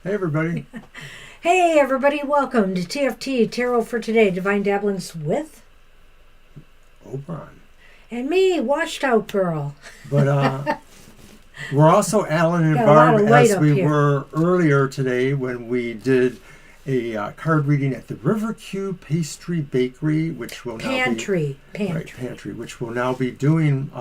Hey everybody. Hey everybody, welcome to TFT, Tarot for Today, Divine Dabblings with Oberon. and me, Washed Out Girl. But we're also Alan and Got a lot Barb of light as up we here. were earlier today when we did a card reading at the Riverview Pastry Bakery, which will Pantry. Pantry, which we'll now be doing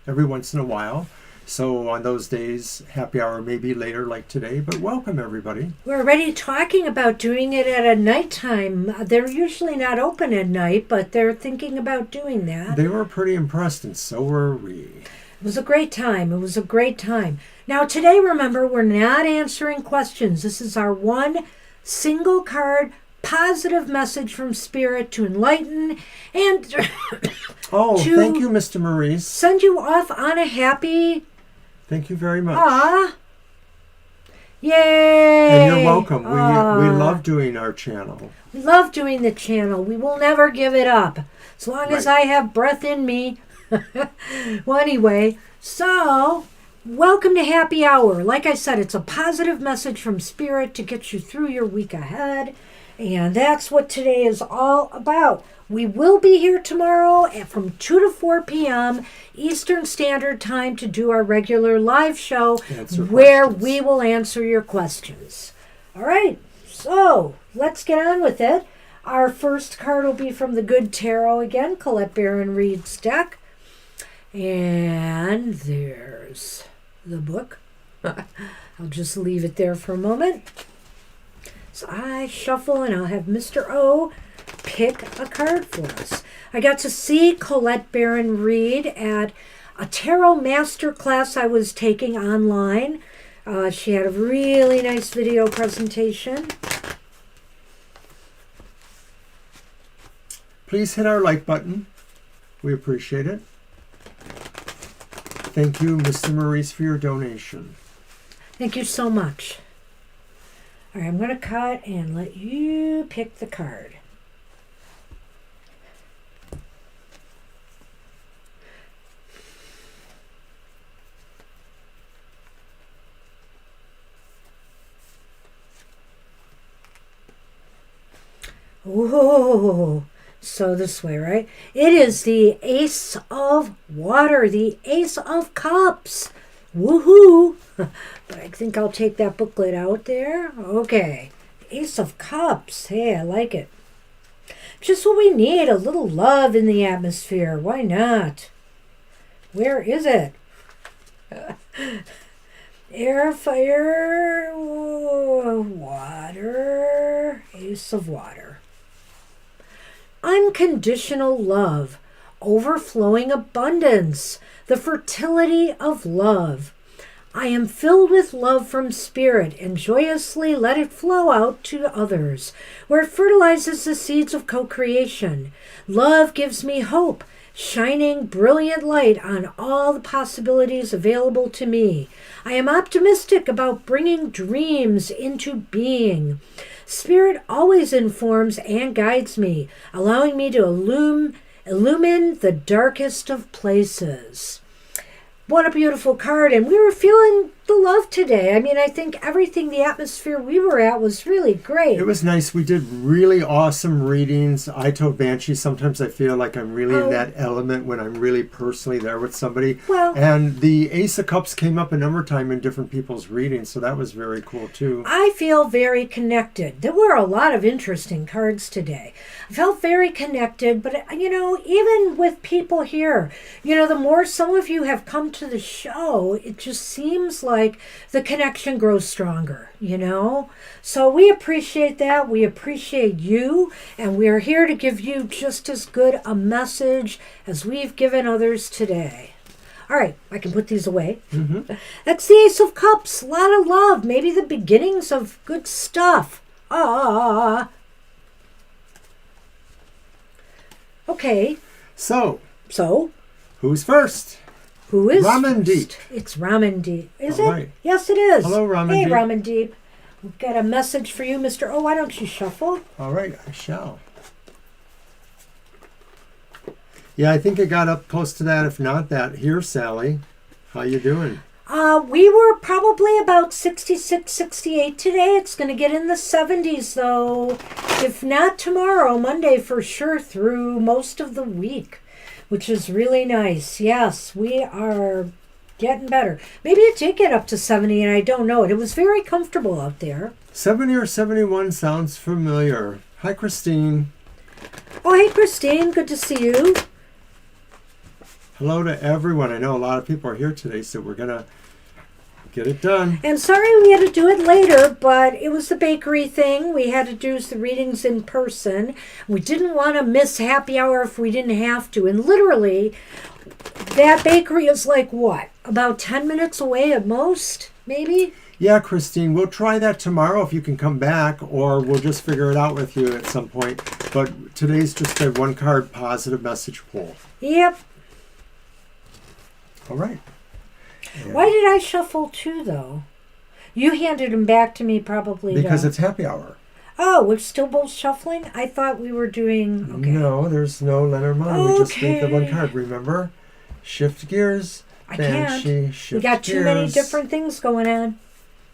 every once in a while. So on those days, happy hour may be later like today, but welcome everybody. We're already talking about doing it at a nighttime. They're usually not open at night, but they're thinking about doing that. They were pretty impressed, and so were we. It was a great time. It was a great time. Now today, remember, we're not answering questions. This is our one single card positive message from Spirit to enlighten and Oh, to thank you, Mr. Maurice. send you off on a happy... Thank you very much. Yay! And you're welcome. We love doing our channel. We love doing the channel. We will never give it up. As long as I have breath in me. Well, anyway, so welcome to Happy Hour. Like I said, it's a positive message from Spirit to get you through your week ahead. And that's what today is all about. We will be here tomorrow from 2 to 4 p.m. Eastern Standard Time to do our regular live show where we will answer your questions. All right, so let's get on with it. Our first card will be from the Good Tarot again, Colette Baron Reed's deck. And there's the book. I'll just leave it there for a moment. So I shuffle and I'll have Mr. O pick a card for us. I got to see Colette Baron Reed at a tarot master class I was taking online. She had a really nice video presentation. Please hit our like button. We appreciate it. Thank you, Mr. Maurice, for your donation. Thank you so much. All right, I'm going to cut and let you pick the card. Oh, so this way, right? It is the Ace of Water, the Ace of Cups. Woohoo! But I think I'll take that booklet out there. Okay. Ace of Cups. Hey, I like it. Just what we need, a little love in the atmosphere. Why not? Where is it? Air, fire, water. Ace of Water. Unconditional love. Overflowing abundance. The fertility of love. I am filled with love from Spirit and joyously let it flow out to others, where it fertilizes the seeds of co-creation. Love gives me hope, shining brilliant light on all the possibilities available to me. I am optimistic about bringing dreams into being. Spirit always informs and guides me, allowing me to illumine the darkest of places. What a beautiful card. And we were feeling the love today. I mean, I think everything, the atmosphere we were at was really great. It was nice. We did really awesome readings. I told Banshee, sometimes I feel like I'm really in that element when I'm really personally there with somebody. Well, and the Ace of Cups came up a number of times in different people's readings, so that was very cool too. I feel very connected. There were a lot of interesting cards today. I felt very connected, but, you know, even with people here, you know, the more some of you have come to the show, it just seems like like the connection grows stronger, you know? So we appreciate that. We appreciate you. And we are here to give you just as good a message as we've given others today. All right, I can put these away. Mm-hmm. That's the Ace of Cups. A lot of love. Maybe the beginnings of good stuff. Okay. So, So, who's first? who is Ramandeep. first? It's Ramandeep. Is All it? right. Yes, it is. Hello, Ramandeep. Hey, Ramandeep. We've got a message for you, Mr. Oh, why don't you shuffle? All right, I shall. Yeah, I think it got up close to that, if not that. Here, Sally. How you doing? We were probably about 66, 68 today. It's going to get in the 70s, though. If not tomorrow, Monday for sure, through most of the week, which is really nice. Yes, we are getting better. Maybe it did get up to 70, and I don't know it. It was very comfortable out there. 70 or 71 sounds familiar. Hi, Christine. Oh, hey, Christine. Good to see you. Hello to everyone. I know a lot of people are here today, so we're going to get it done. And sorry we had to do it later, but it was the bakery thing. We had to do the readings in person. We didn't want to miss happy hour if we didn't have to. And literally, that bakery is like what? About 10 minutes away at most, maybe? Yeah, Christine, we'll try that tomorrow if you can come back, or we'll just figure it out with you at some point. But today's just a one-card positive message pull. Yep. All right. Why did I shuffle two, though? You handed them back to me probably. Because it's happy hour. Oh, we're still both shuffling? I thought we were doing... Okay. No, there's no Lenormand. We just made the one Okay. card, remember? Shift gears. I Banshee, can't. shift We got too many gears. different things going on.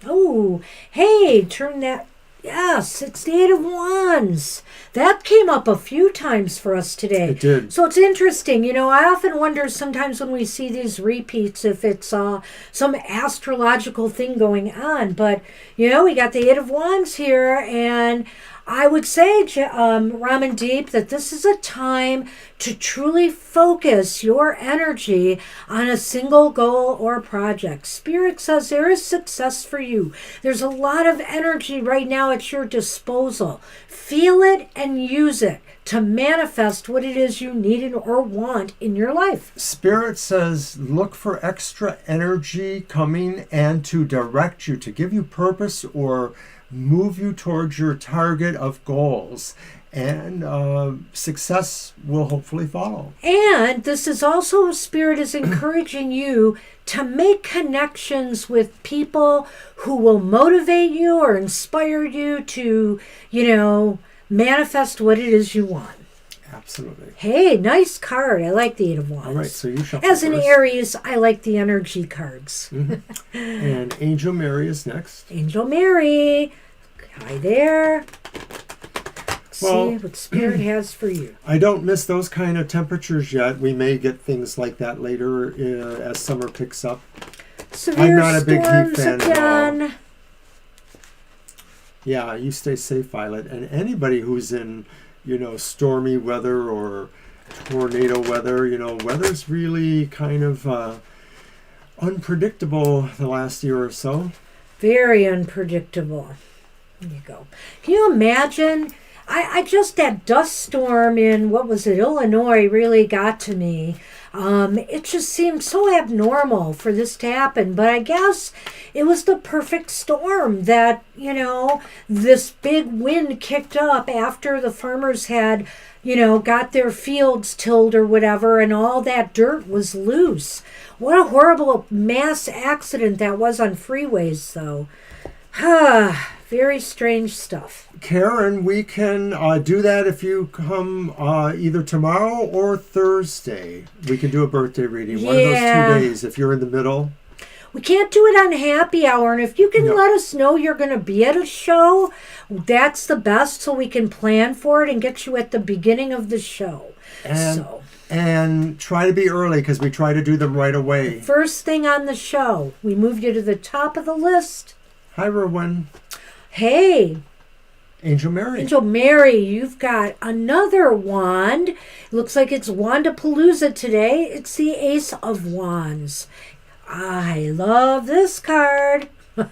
Oh, hey, turn that. Yes, it's the Eight of Wands. That came up a few times for us today. It did. So it's interesting. You know, I often wonder sometimes when we see these repeats if it's some astrological thing going on. But, you know, we got the Eight of Wands here, and I would say, Ramandeep, that this is a time to truly focus your energy on a single goal or project. Spirit says there is success for you. There's a lot of energy right now at your disposal. Feel it and use it to manifest what it is you need or want in your life. Spirit says look for extra energy coming and to direct you, to give you purpose or move you towards your target of goals. And success will hopefully follow. And this is also, Spirit is encouraging you to make connections with people who will motivate you or inspire you to, you know, manifest what it is you want. Absolutely. Hey, nice card. I like the Eight of Wands. All right, so you shuffle As an first. Aries, I like the energy cards. Mm-hmm. And Angel Mary is next. Angel Mary. Hi there. Well, See what Spirit has for you. I don't miss those kind of temperatures yet. We may get things like that later as summer picks up. Severe I'm not a big heat storms fan at all. again. Yeah, you stay safe, Violet. And anybody who's in, you know, stormy weather or tornado weather, you know, weather's really kind of unpredictable the last year or so. Very unpredictable. There you go. Can you imagine? I just, that dust storm in, what was it, Illinois really got to me. It just seemed so abnormal for this to happen. But I guess it was the perfect storm that, you know, this big wind kicked up after the farmers had, you know, got their fields tilled or whatever, and all that dirt was loose. What a horrible mass accident that was on freeways, though. Very strange stuff. Karen, we can do that if you come either tomorrow or Thursday. We can do a birthday reading. One of those 2 days if you're in the middle. We can't do it on happy hour, and if you can let us know you're going to be at a show, that's the best, so we can plan for it and get you at the beginning of the show. And try to be early because we try to do them right away. First thing on the show, we move you to the top of the list. Hi, Rowan. Hey, Angel Mary. Angel Mary, you've got another wand. It looks like it's Wandapalooza today. It's the Ace of Wands. I love this card. Do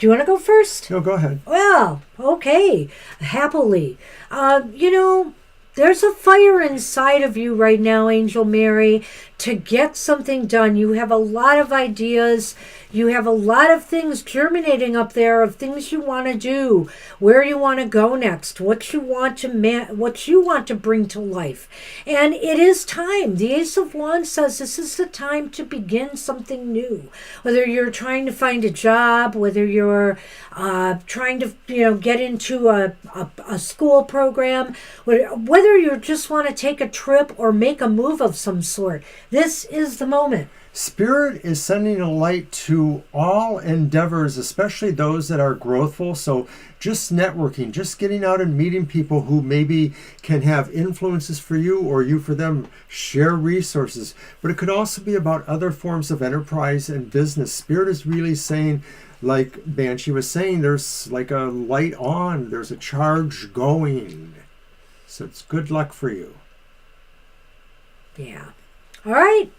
you want to go first? No, go ahead. Well, okay. Happily. There's a fire inside of you right now, Angel Mary, to get something done. You have a lot of ideas. You have a lot of things germinating up there of things you want to do, where you want to go next, what you want to bring to life. And it is time. The Ace of Wands says this is the time to begin something new. Whether you're trying to find a job, whether you're trying to get into a school program, whether you just want to take a trip or make a move of some sort, this is the moment. Spirit is sending a light to all endeavors, especially those that are growthful. So just networking, just getting out and meeting people who maybe can have influences for you or you for them, share resources. But it could also be about other forms of enterprise and business. Spirit is really saying, like Banshee was saying, there's like a light on, there's a charge going. So it's good luck for you. Yeah. All right.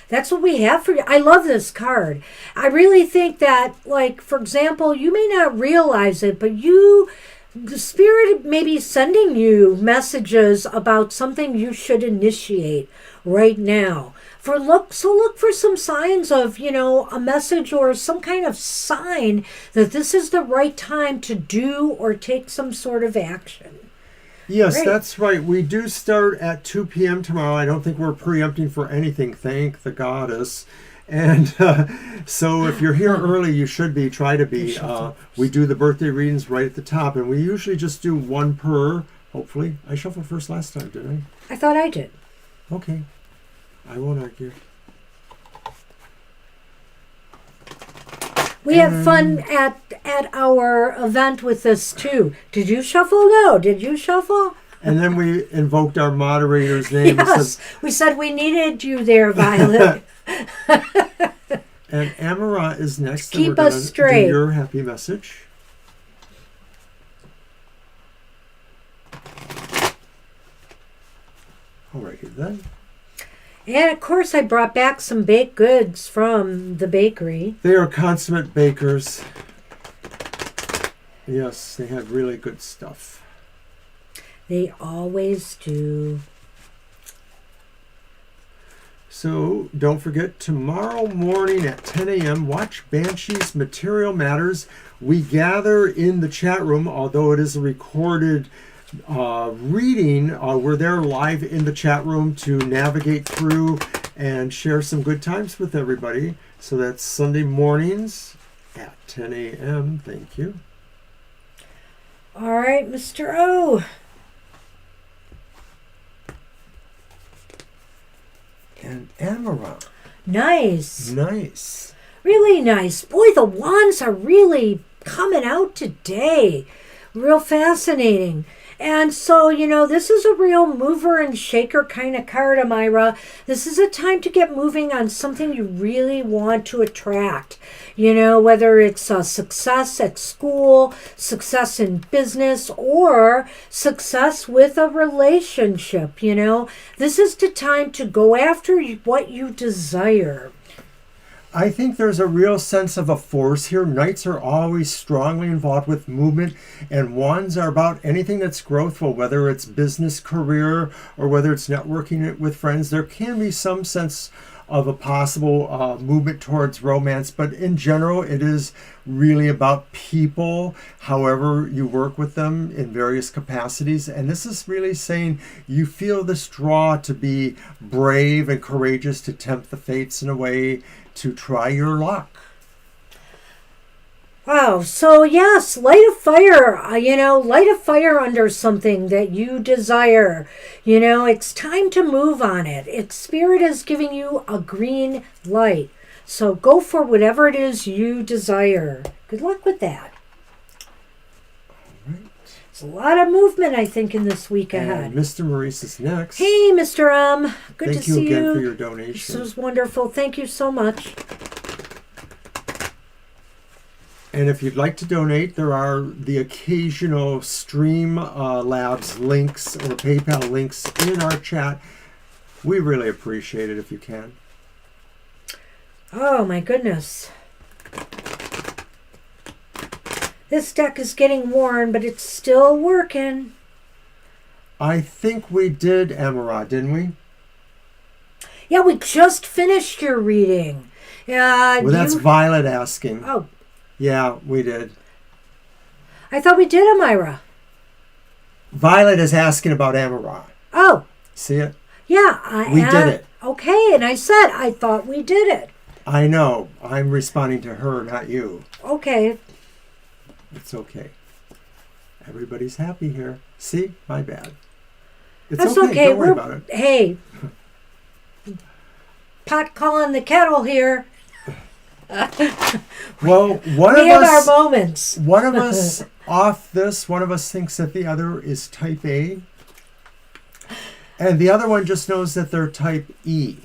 That's what we have for you. I love this card. I really think that, like, for example, you may not realize it, but the Spirit may be sending you messages about something you should initiate right now. Look for some signs of, a message or some kind of sign that this is the right time to do or take some sort of action. Yes, Great. That's right. We do start at 2 p.m. tomorrow. I don't think we're preempting for anything, thank the goddess. And so if you're here early, you should be. Try to be. We do the birthday readings right at the top, and we usually just do one per, hopefully. I shuffled first last time, didn't I thought I did. I? Okay. I won't argue. We had fun at our event with this too. Did you shuffle? No. Did you shuffle? And then we invoked our moderator's name. Yes, we said we needed you there, Violet. And Amara is next. Keep and we're us straight. Do your happy message. Alrighty then. And of course, I brought back some baked goods from the bakery. They are consummate bakers. Yes, they have really good stuff. They always do. So don't forget, tomorrow morning at 10 a.m., watch Banshee's Material Matters. We gather in the chat room, although it is a recorded reading. We're there live in the chat room to navigate through and share some good times with everybody. So that's Sunday mornings at 10 a.m. Thank you. All right, Mr. O. And Amara. Nice. Nice. Really nice. Boy, the wands are really coming out today. Real fascinating. And so, this is a real mover and shaker kind of card, Amira. This is a time to get moving on something you really want to attract. Whether it's success at school, success in business, or success with a relationship, This is the time to go after what you desire. I think there's a real sense of a force here. Knights are always strongly involved with movement, and wands are about anything that's growthful, whether it's business, career, or whether it's networking with friends. There can be some sense of a possible movement towards romance, but in general, it is really about people, however you work with them in various capacities. And this is really saying you feel this draw to be brave and courageous, to tempt the fates in a way, to try your luck. Wow. So yes, light a fire, light a fire under something that you desire. It's time to move on it. Spirit is giving you a green light. So go for whatever it is you desire. Good luck with that. All right. There's a lot of movement, I think, in this week ahead. And Mr. Maurice is next. Hey, Mr. M. Good to see you. Thank you again for your donation. This was wonderful. Thank you so much. And if you'd like to donate, there are the occasional Streamlabs links or PayPal links in our chat. We really appreciate it if you can. Oh my goodness. This deck is getting worn, but it's still working. I think we did Emerald, didn't we? Yeah, we just finished your reading. Well, that's Violet asking. Oh. Yeah, we did. I thought we did Amira. Violet is asking about Emerald. Oh. See it? Yeah. We did it. Okay, and I said, I thought we did it. I know. I'm responding to her, not you. Okay. It's okay. Everybody's happy here. See? My bad. It's That's okay. Don't worry about it. Hey. Pot calling the kettle here. Well, we have our moments. One of us off this, one of us thinks that the other is type A. And the other one just knows that they're type E.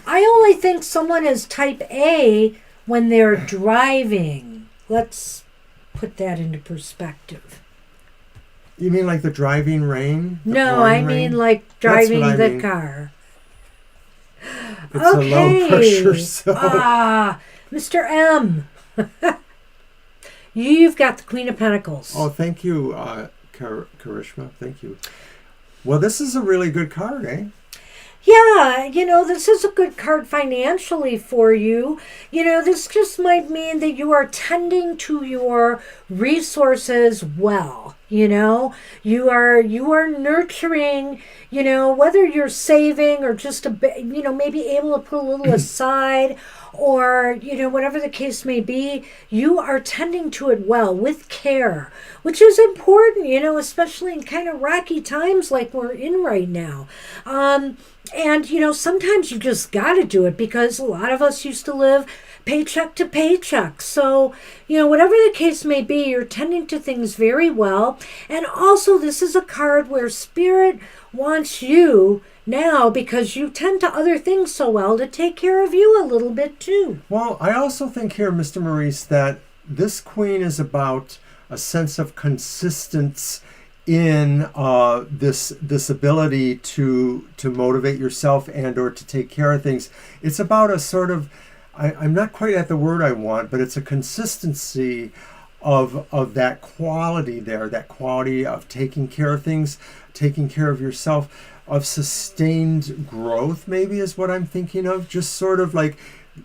I only think someone is type A when they're driving. Let's put that into perspective. You mean like the driving rain? No, I mean like driving the car. It's a low pressure, so... Mr. M. You've got the Queen of Pentacles. Oh, thank you, Karishma. Thank you. Well, this is a really good card, eh? Yeah, this is a good card financially for you. This just might mean that you are tending to your resources well. You are nurturing, whether you're saving or just a bit, maybe able to put a little aside or, whatever the case may be, you are tending to it well with care, which is important, especially in kind of rocky times like we're in right now. And, sometimes you just got to do it because a lot of us used to live paycheck to paycheck. So, whatever the case may be, you're tending to things very well. And also, this is a card where Spirit wants you now, because you tend to other things so well, to take care of you a little bit too. Well, I also think here, Mr. Maurice, that this Queen is about a sense of consistency in this ability to motivate yourself and or to take care of things. It's about a sort of, I'm not quite at the word I want, but it's a consistency of that quality there, that quality of taking care of things, taking care of yourself, of sustained growth maybe is what I'm thinking of. Just sort of like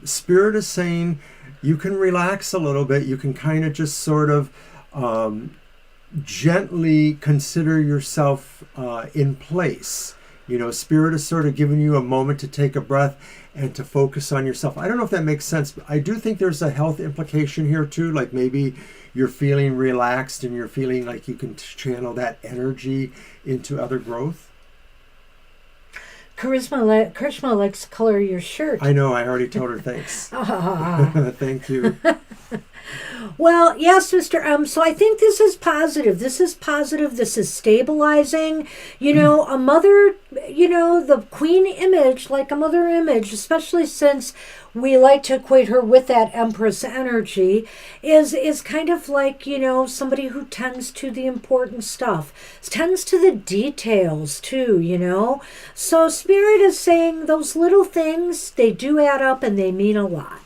Spirit is saying you can relax a little bit, you can kind of just sort of gently consider yourself in place. Spirit is sort of giving you a moment to take a breath and to focus on yourself. I don't know if that makes sense, but I do think there's a health implication here too. Like maybe you're feeling relaxed and you're feeling like you can channel that energy into other growth. Karishma likes to color your shirt. I know, I already told her thanks. Thank you. Well, yes, Mr. M. So I think this is positive. This is positive. This is stabilizing. A mother, the Queen image, like a mother image, especially since we like to equate her with that Empress energy, is kind of like, somebody who tends to the important stuff, tends to the details too, So Spirit is saying those little things, they do add up and they mean a lot.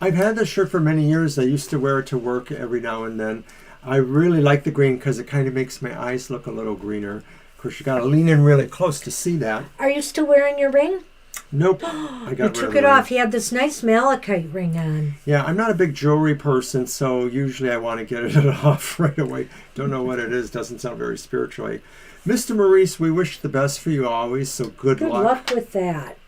I've had this shirt for many years. I used to wear it to work every now and then. I really like the green because it kind of makes my eyes look a little greener. Of course, you got to lean in really close to see that. Are you still wearing your ring? Nope. I got you took it off. You had this nice malachite ring on. Yeah, I'm not a big jewelry person, so usually I want to get it off right away. Don't know what it is. Doesn't sound very spiritual. Mr. Maurice, we wish the best for you always, so good luck. Good luck with that.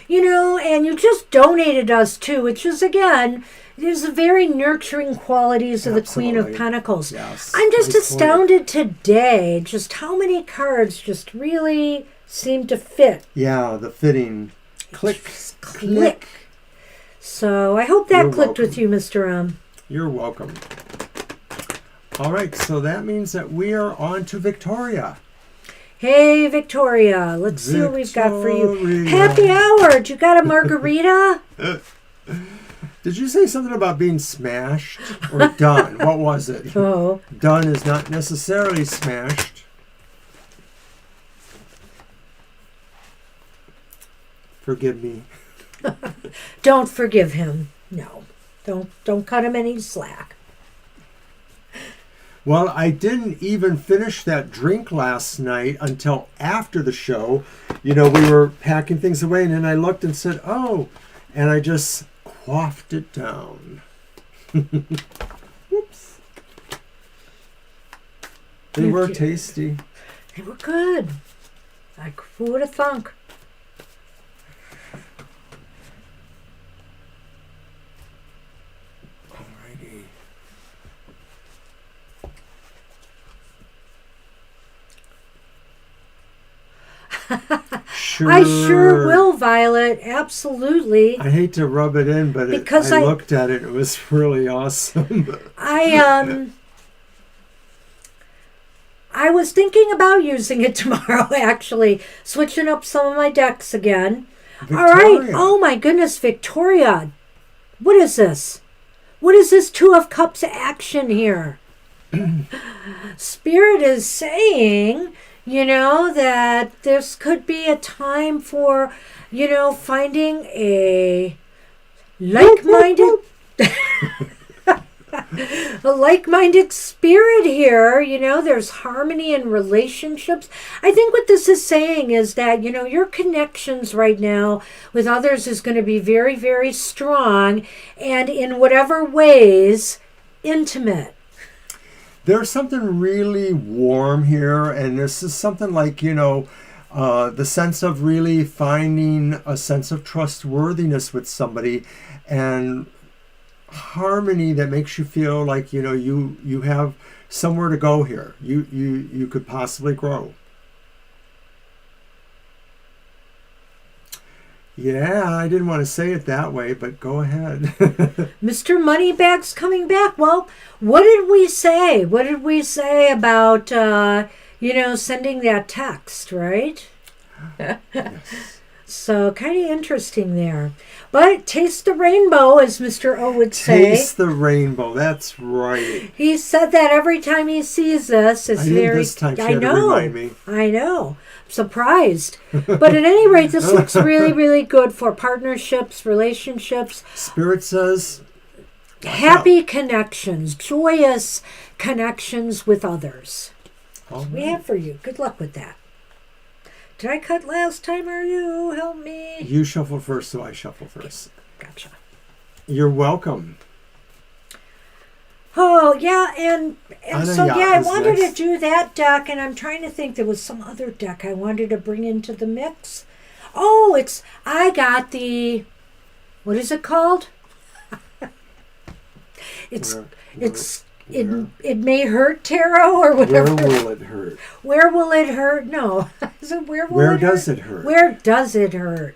And you just donated us too, which is, again, there's the very nurturing qualities of the Queen of Pentacles. Yes. I'm just astounded today just how many cards just really seem to fit. Yeah, the fitting. Click. So I hope that clicked with you, Mr. M. You're welcome. All right, so that means that we are on to Victoria. Hey, Victoria, let's see what we've got for you. Happy hour. You got a margarita? Did you say something about being smashed or done? What was it? Oh. Done is not necessarily smashed. Forgive me. Don't forgive him. No. Don't cut him any slack. Well, I didn't even finish that drink last night until after the show. We were packing things away, and then I looked and said, oh, and I just quaffed it down. Whoops. They were tasty. They were good. Who would have thunk? Alrighty. Sure. I sure will, Violet. Absolutely. I hate to rub it in, but Because I looked at it. It was really awesome. I was thinking about using it tomorrow, actually. Switching up some of my decks again. Victoria. All right. Oh, my goodness, Victoria. What is this? What is this Two of Cups action here? Spirit is saying, that this could be a time for, finding a like-minded... a like-minded spirit here. There's harmony in relationships. I think what this is saying is that, your connections right now with others is going to be very, very strong, and in whatever ways, intimate. There's something really warm here, and this is something like, the sense of really finding a sense of trustworthiness with somebody, and harmony that makes you feel like you have somewhere to go here. You could possibly grow. Yeah, I didn't want to say it that way, but go ahead. Mr. Moneybags coming back. Well, what did we say? What did we say about sending that text, right? Yes. So kind of interesting there. But taste the rainbow, as Mr. O would say. Taste the rainbow. That's right. He said that every time he sees us. It's I didn't this time. She had to remind me. I know. I'm surprised. But at any rate, this looks really, really good for partnerships, relationships. Spirit says... happy connections, joyous connections with others. That's what we have for you. Good luck with that. Did I cut last time or you? Help me. You shuffle first, so I shuffle first. Okay. Gotcha. You're welcome. Oh, yeah, and so, I wanted next. to do that deck, and I'm trying to think there was some other deck I wanted to bring into the mix. Oh, I got the, what is it called? It may hurt tarot or whatever. Where will it hurt? Where will it hurt? No. Is it where will Where it does hurt? it hurt? Where does it hurt?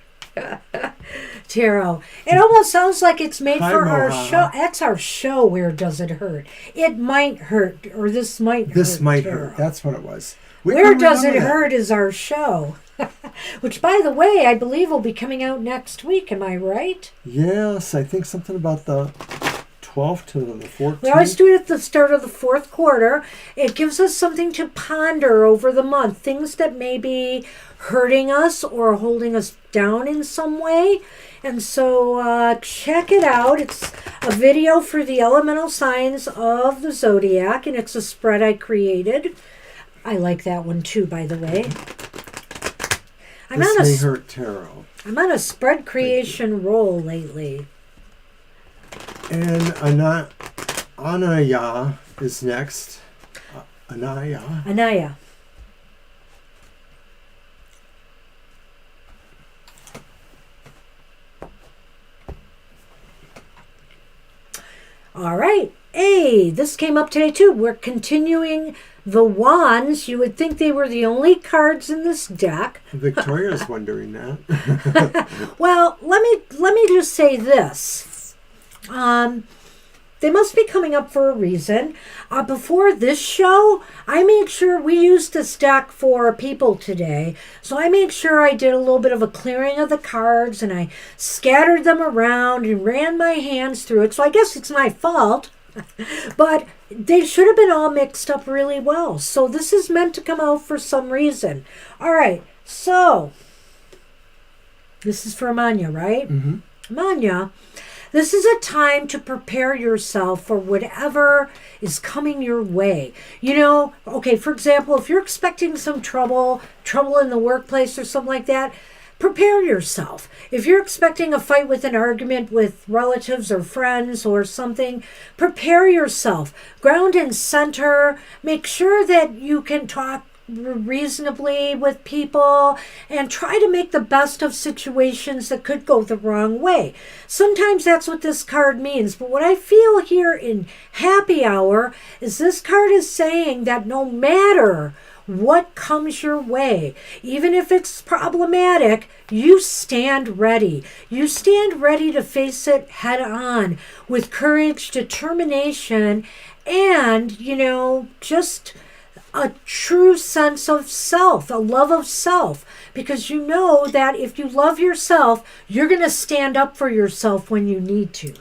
Tarot. It almost sounds like it's made for our show. That's our show, Where Does It Hurt? It might hurt, or this might hurt. This might tarot. hurt. That's what it was. Where Does It Hurt is our show. Which, by the way, I believe will be coming out next week. Am I right? Yes, I think something about the 12th to the 14th. We always do it at the start of the fourth quarter. It gives us something to ponder over the month. Things that may be hurting us or holding us down in some way. And so check it out. It's a video for the elemental signs of the zodiac, and it's a spread I created. I like that one too, by the way. This may hurt tarot. I'm on a spread creation roll lately. And Anaya is next. Anaya. All right. Hey, this came up today too. We're continuing the wands. You would think they were the only cards in this deck. Victoria's wondering that. Well, let me just say this. They must be coming up for a reason. Before this show, I made sure we used this deck for people today. So I made sure I did a little bit of a clearing of the cards, and I scattered them around and ran my hands through it. So I guess it's my fault. But they should have been all mixed up really well. So this is meant to come out for some reason. All right. So this is for Amanya, right? Mm-hmm. Manya, this is a time to prepare yourself for whatever is coming your way. Okay, for example, if you're expecting some trouble in the workplace or something like that, prepare yourself. If you're expecting a fight with an argument with relatives or friends or something, prepare yourself. Ground and center. Make sure that you can talk reasonably with people and try to make the best of situations that could go the wrong way. Sometimes that's what this card means, but what I feel here in Happy Hour is this card is saying that no matter what comes your way, even if it's problematic, you stand ready. You stand ready to face it head on with courage, determination, and, just a true sense of self, a love of self, because you know that if you love yourself, you're going to stand up for yourself when you need to.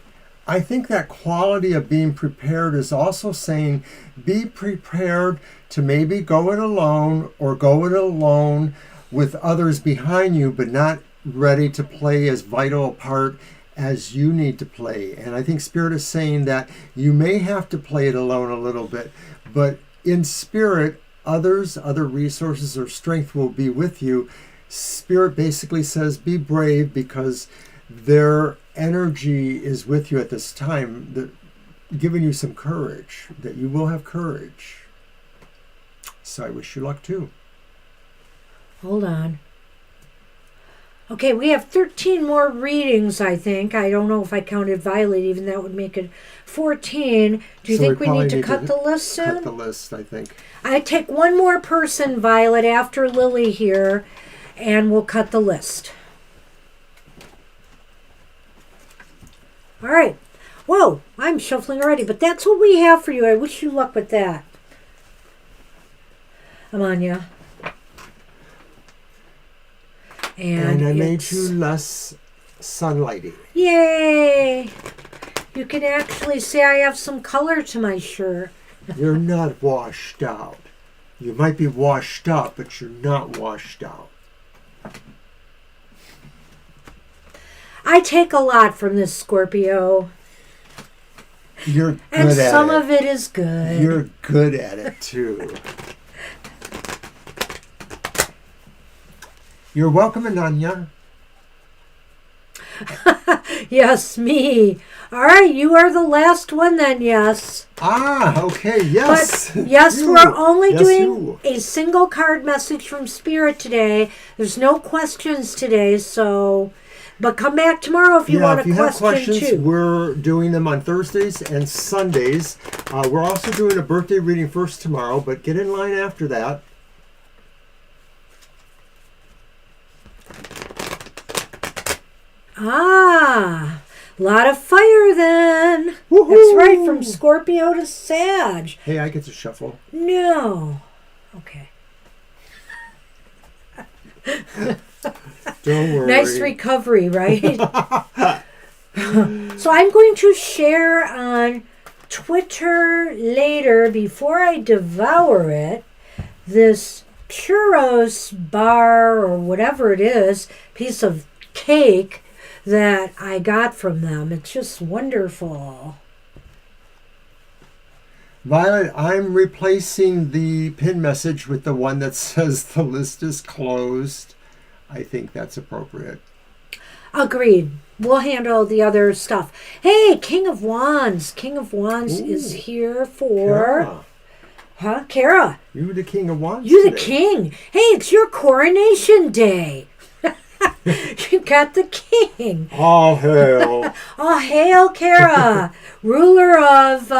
I think that quality of being prepared is also saying be prepared to maybe go it alone or go it alone with others behind you, but not ready to play as vital a part as you need to play. And I think Spirit is saying that you may have to play it alone a little bit, but in spirit, other resources or strength will be with you. Spirit basically says be brave because their energy is with you at this time, giving you some courage, that you will have courage. So I wish you luck too. Hold on. Okay, we have 13 more readings, I think. I don't know if I counted Violet, even that would make it 14. Do you think we need to cut the list soon? Cut the list, I think. I take one more person, Violet, after Lily here, and we'll cut the list. All right. Whoa, I'm shuffling already, but that's what we have for you. I wish you luck with that. Amanya. And I made you less sunlighty. Yay! You can actually say I have some color to my shirt. You're not washed out. You might be washed up, but you're not washed out. I take a lot from this Scorpio. You're good and at it. And some of it is good. You're good at it, too. You're welcome, Ananya. Yes, me. All right, you are the last one then, yes. Ah, okay, yes. But yes, we're only doing a single card message from Spirit today. There's no questions today, so... But come back tomorrow if you want a question, have questions, too. We're doing them on Thursdays and Sundays. We're also doing a birthday reading first tomorrow, but get in line after that. Ah, a lot of fire then. Woohoo! That's right, from Scorpio to Sag. Hey, I get to shuffle. No. Okay. Don't worry. Nice recovery, right? So I'm going to share on Twitter later, before I devour it, this churros bar or whatever it is, piece of cake that I got from them. It's just wonderful. Violet, I'm replacing the pin message with the one that says the list is closed. I think that's appropriate. Agreed. We'll handle the other stuff. Hey, King of Wands. King of Wands is here for... Kara. Huh? Kara. You the King of Wands You today. the king. Hey, it's your coronation day. You got the king. All hail. Oh, hail Kara, ruler of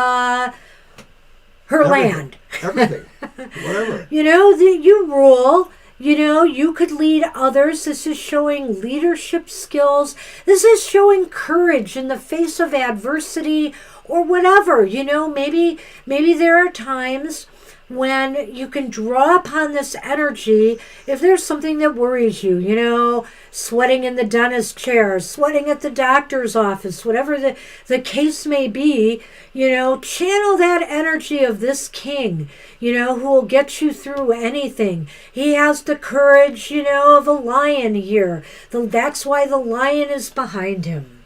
her land. Everything. Whatever. You rule. You could lead others. This is showing leadership skills. This is showing courage in the face of adversity or whatever. Maybe there are times when you can draw upon this energy if there's something that worries you, sweating in the dentist chair, sweating at the doctor's office, whatever the case may be, channel that energy of this king, who will get you through anything. He has the courage, of a lion here. That's why the lion is behind him.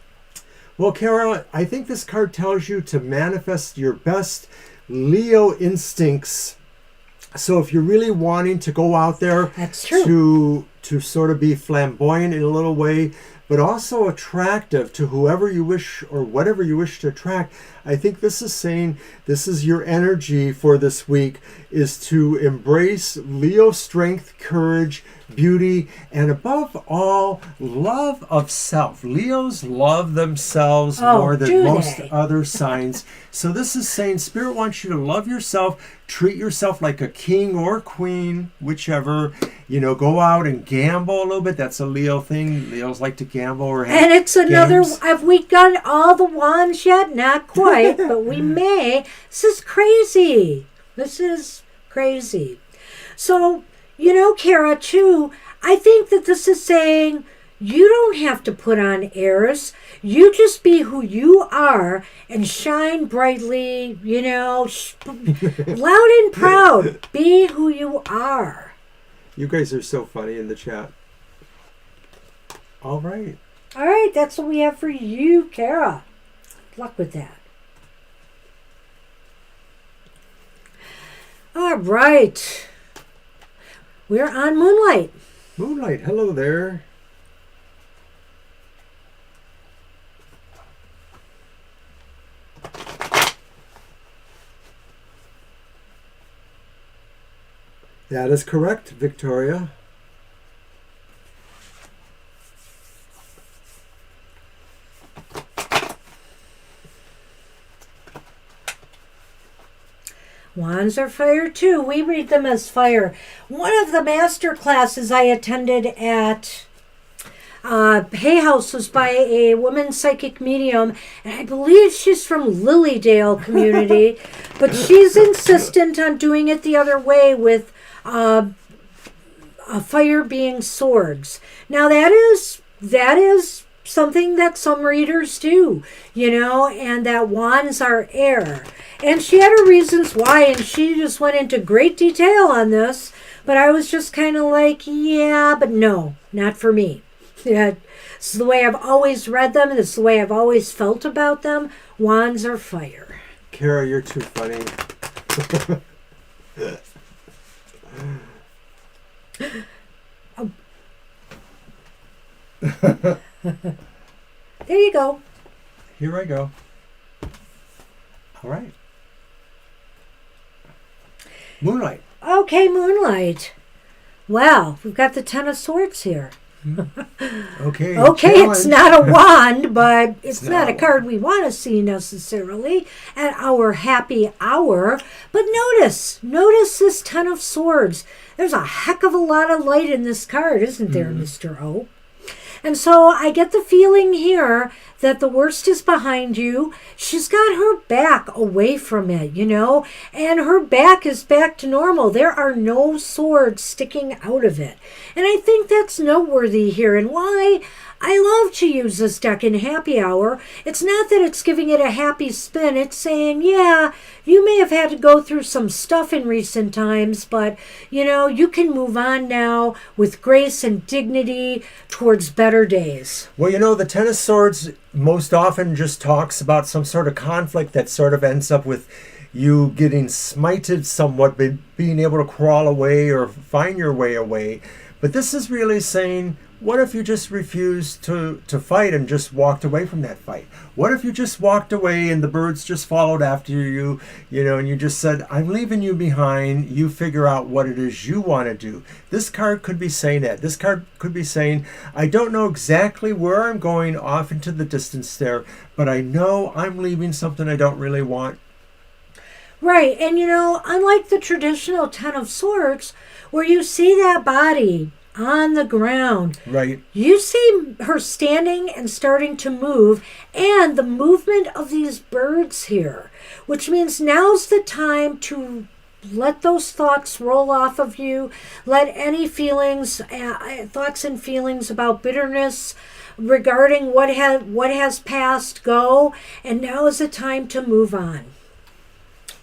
Well, Carol, I think this card tells you to manifest your best Leo instincts. So if you're really wanting to go out there That's true. to sort of be flamboyant in a little way, but also attractive to whoever you wish or whatever you wish to attract, I think this is saying this is your energy for this week, is to embrace Leo strength, courage, beauty, and above all, love of self. Leos love themselves more than most other signs. So this is saying Spirit wants you to love yourself, treat yourself like a king or queen, whichever. You know, go out and gamble a little bit. That's a Leo thing. Leos like to gamble or have And it's another, games. have we got all the wands yet? Not quite, but we may. This is crazy. This is crazy. So, you know, Kara, too, I think that this is saying you don't have to put on airs. You just be who you are and shine brightly, you know, loud and proud. Be who you are. You guys are so funny in the chat. All right. All right, that's what we have for you, Kara. Good luck with that. All right. We're on Moonlight. Moonlight, hello there. That is correct, Victoria. Wands are fire too. We read them as fire. One of the master classes I attended at Hay House was by a woman psychic medium, and I believe she's from Lilydale community, but she's insistent on doing it the other way with fire being swords. Now that is something that some readers do, you know, and that wands are air. And she had her reasons why, and she just went into great detail on this, but I was just kind of like, yeah, but no, not for me. Yeah, this is the way I've always read them, and this is the way I've always felt about them. Wands are fire. Kara, you're too funny. There you go. Here I go. All right. Moonlight. Okay, Moonlight. Well, we've got the Ten of Swords here. Okay. Okay, challenge. it's not a wand, but it's not a card we want to see necessarily at our happy hour. But notice this Ten of Swords. There's a heck of a lot of light in this card, isn't there, Mr. O? And so I get the feeling here that the worst is behind you. She's got her back away from it, you know, and her back is back to normal. There are no swords sticking out of it. And I think that's noteworthy here. And why I love to use this deck in happy hour. It's not that it's giving it a happy spin. It's saying, yeah, you may have had to go through some stuff in recent times, but, you know, you can move on now with grace and dignity towards better days. Well, you know, the Ten of Swords most often just talks about some sort of conflict that sort of ends up with you getting smited somewhat, but being able to crawl away or find your way away. But this is really saying, what if you just refused to fight and just walked away from that fight? What if you just walked away and the birds just followed after you, you know, and you just said, I'm leaving you behind. You figure out what it is you want to do. This card could be saying that. This card could be saying, I don't know exactly where I'm going off into the distance there, but I know I'm leaving something I don't really want. Right, and you know, unlike the traditional Ten of Swords, where you see that body on the ground, right, you see her standing and starting to move, and the movement of these birds here, which means now's the time to let those thoughts roll off of you. Let any feelings, thoughts and feelings about bitterness regarding what has passed go, and now is the time to move on.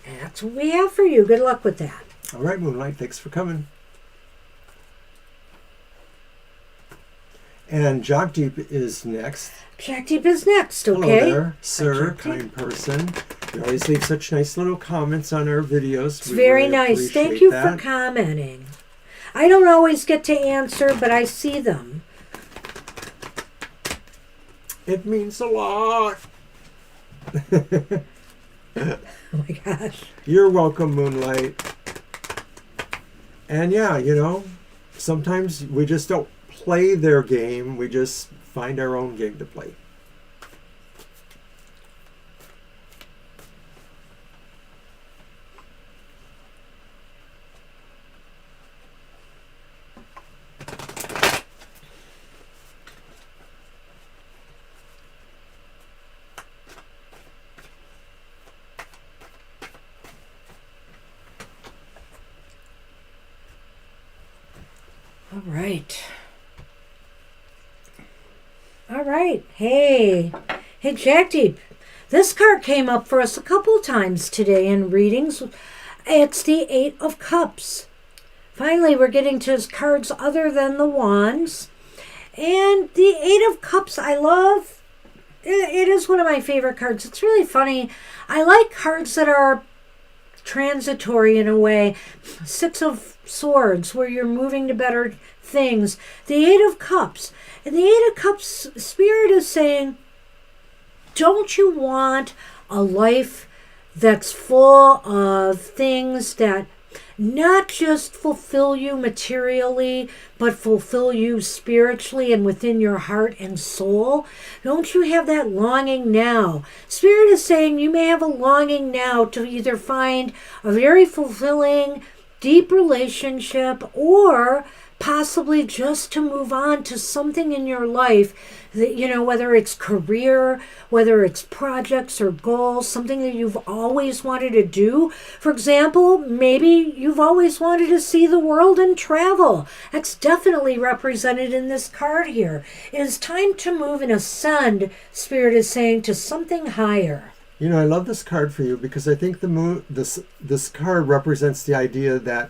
And that's what we have for you. Good luck with that. All right, Moonlight, thanks for coming. And Jagdeep is next. Jagdeep is next, okay? Hello there, sir, kind person. You always leave such nice little comments on our videos. It's very nice. Thank you for commenting. I don't always get to answer, but I see them. It means a lot. Oh my gosh. You're welcome, Moonlight. And yeah, you know, sometimes we just don't play their game. We just find our own game to play. All right. All right. Hey, Jagdeep. This card came up for us a couple times today in readings. It's the Eight of Cups. Finally, we're getting to cards other than the Wands. And the Eight of Cups, I love. It is one of my favorite cards. It's really funny. I like cards that are transitory in a way. Six of Swords, where you're moving to better things. The Eight of Cups. And the Eight of Cups, Spirit is saying, don't you want a life that's full of things that not just fulfill you materially, but fulfill you spiritually and within your heart and soul? Don't you have that longing now? Spirit is saying you may have a longing now to either find a very fulfilling, deep relationship, or possibly just to move on to something in your life that, you know, whether it's career, whether it's projects or goals, something that you've always wanted to do. For example, maybe you've always wanted to see the world and travel. That's definitely represented in this card here. It is time to move and ascend, Spirit is saying, to something higher. You know, I love this card for you because I think this card represents the idea that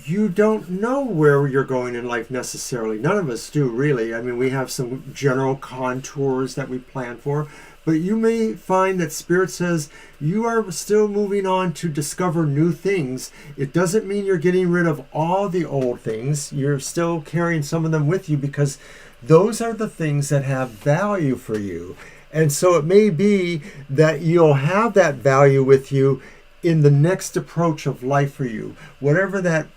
you don't know where you're going in life necessarily. None of us do, really. I mean, we have some general contours that we plan for, but you may find that Spirit says you are still moving on to discover new things. It doesn't mean you're getting rid of all the old things. You're still carrying some of them with you because those are the things that have value for you. And so it may be that you'll have that value with you in the next approach of life for you, whatever that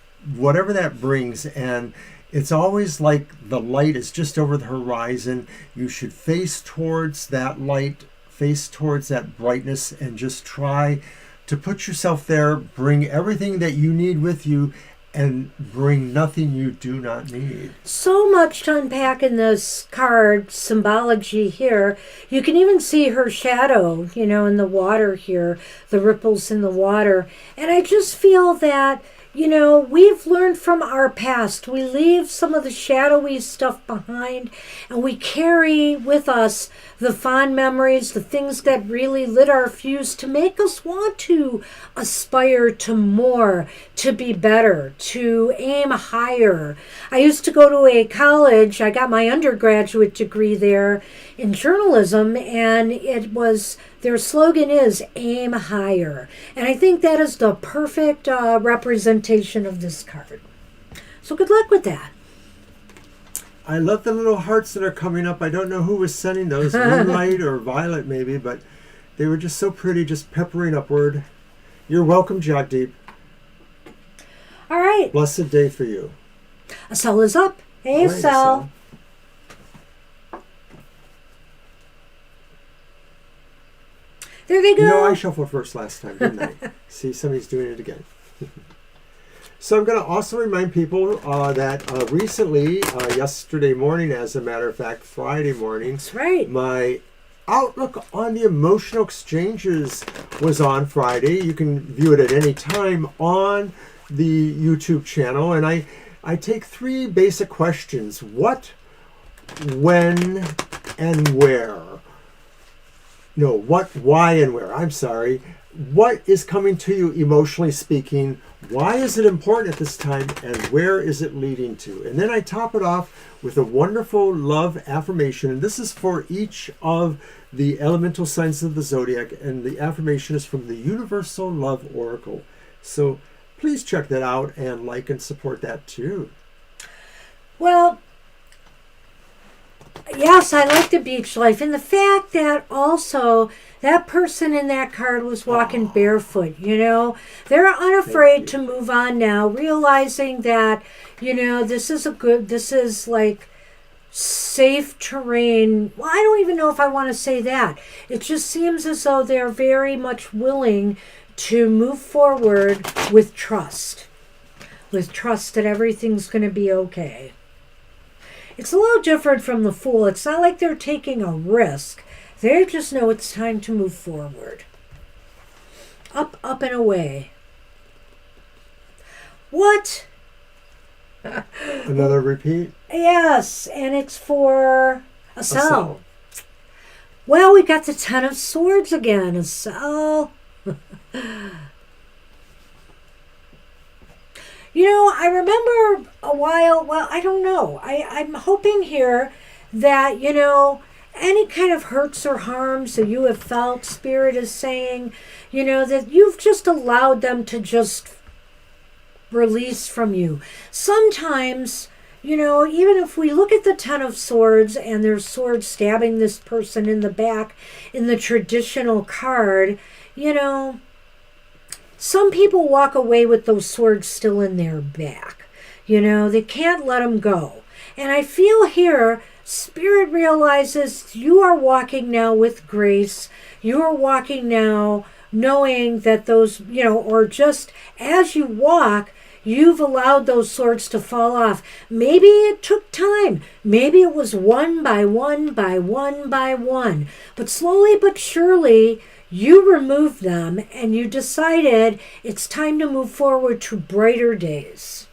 brings. And it's always like the light is just over the horizon. You should face towards that light, face towards that brightness, and just try to put yourself there, bring everything that you need with you, and bring nothing you do not need. So much to unpack in this card symbology here. You can even see her shadow, you know, in the water here, the ripples in the water. And I just feel that, you know, we've learned from our past. We leave some of the shadowy stuff behind, and we carry with us the fond memories, the things that really lit our fuse to make us want to aspire to more, to be better, to aim higher. I used to go to a college. I got my undergraduate degree there in journalism, and it was, their slogan is aim higher. And I think that is the perfect representation of this card. So good luck with that. I love the little hearts that are coming up. I don't know who was sending those, Moonlight or Violet maybe, but they were just so pretty, just peppering upward. You're welcome, Jagdeep. All right. Blessed day for you. Asel is up. Hey, All right, Asel. There they go. You know, I shuffled first last time, didn't I? See, somebody's doing it again. So I'm going to also remind people that recently, yesterday morning, as a matter of fact, Friday morning, That's right. my outlook on the emotional exchanges was on Friday. You can view it at any time on the YouTube channel. And I take three basic questions. What, when, and where? No, what, why, and where. I'm sorry. what is coming to you emotionally speaking? Why is it important at this time? And where is it leading to? And then I top it off with a wonderful love affirmation. And this is for each of the elemental signs of the zodiac. And the affirmation is from the Universal Love Oracle. So please check that out and like and support that too. Well, yes, I like the beach life. And the fact that also that person in that card was walking barefoot, you know. They're unafraid to move on now, realizing that, you know, this is like safe terrain. Well, I don't even know if I want to say that. It just seems as though they're very much willing to move forward with trust that everything's going to be okay. It's a little different from the Fool. It's not like they're taking a risk. They just know it's time to move forward. Up, up, and away. What? Another repeat? Yes, and it's for a cell. cell. Well, we got the Ten of Swords again. A cell. You know, I remember a while, well, I don't know. I'm hoping here that, you know, any kind of hurts or harms that you have felt, Spirit is saying, you know, that you've just allowed them to just release from you. Sometimes, you know, even if we look at the Ten of Swords and there's swords stabbing this person in the back in the traditional card, you know, some people walk away with those swords still in their back. You know, they can't let them go. And I feel here, Spirit realizes you are walking now with grace. You are walking now knowing that those, you know, or just as you walk, you've allowed those swords to fall off. Maybe it took time. Maybe it was one by one by one by one. But slowly but surely, you removed them and you decided it's time to move forward to brighter days.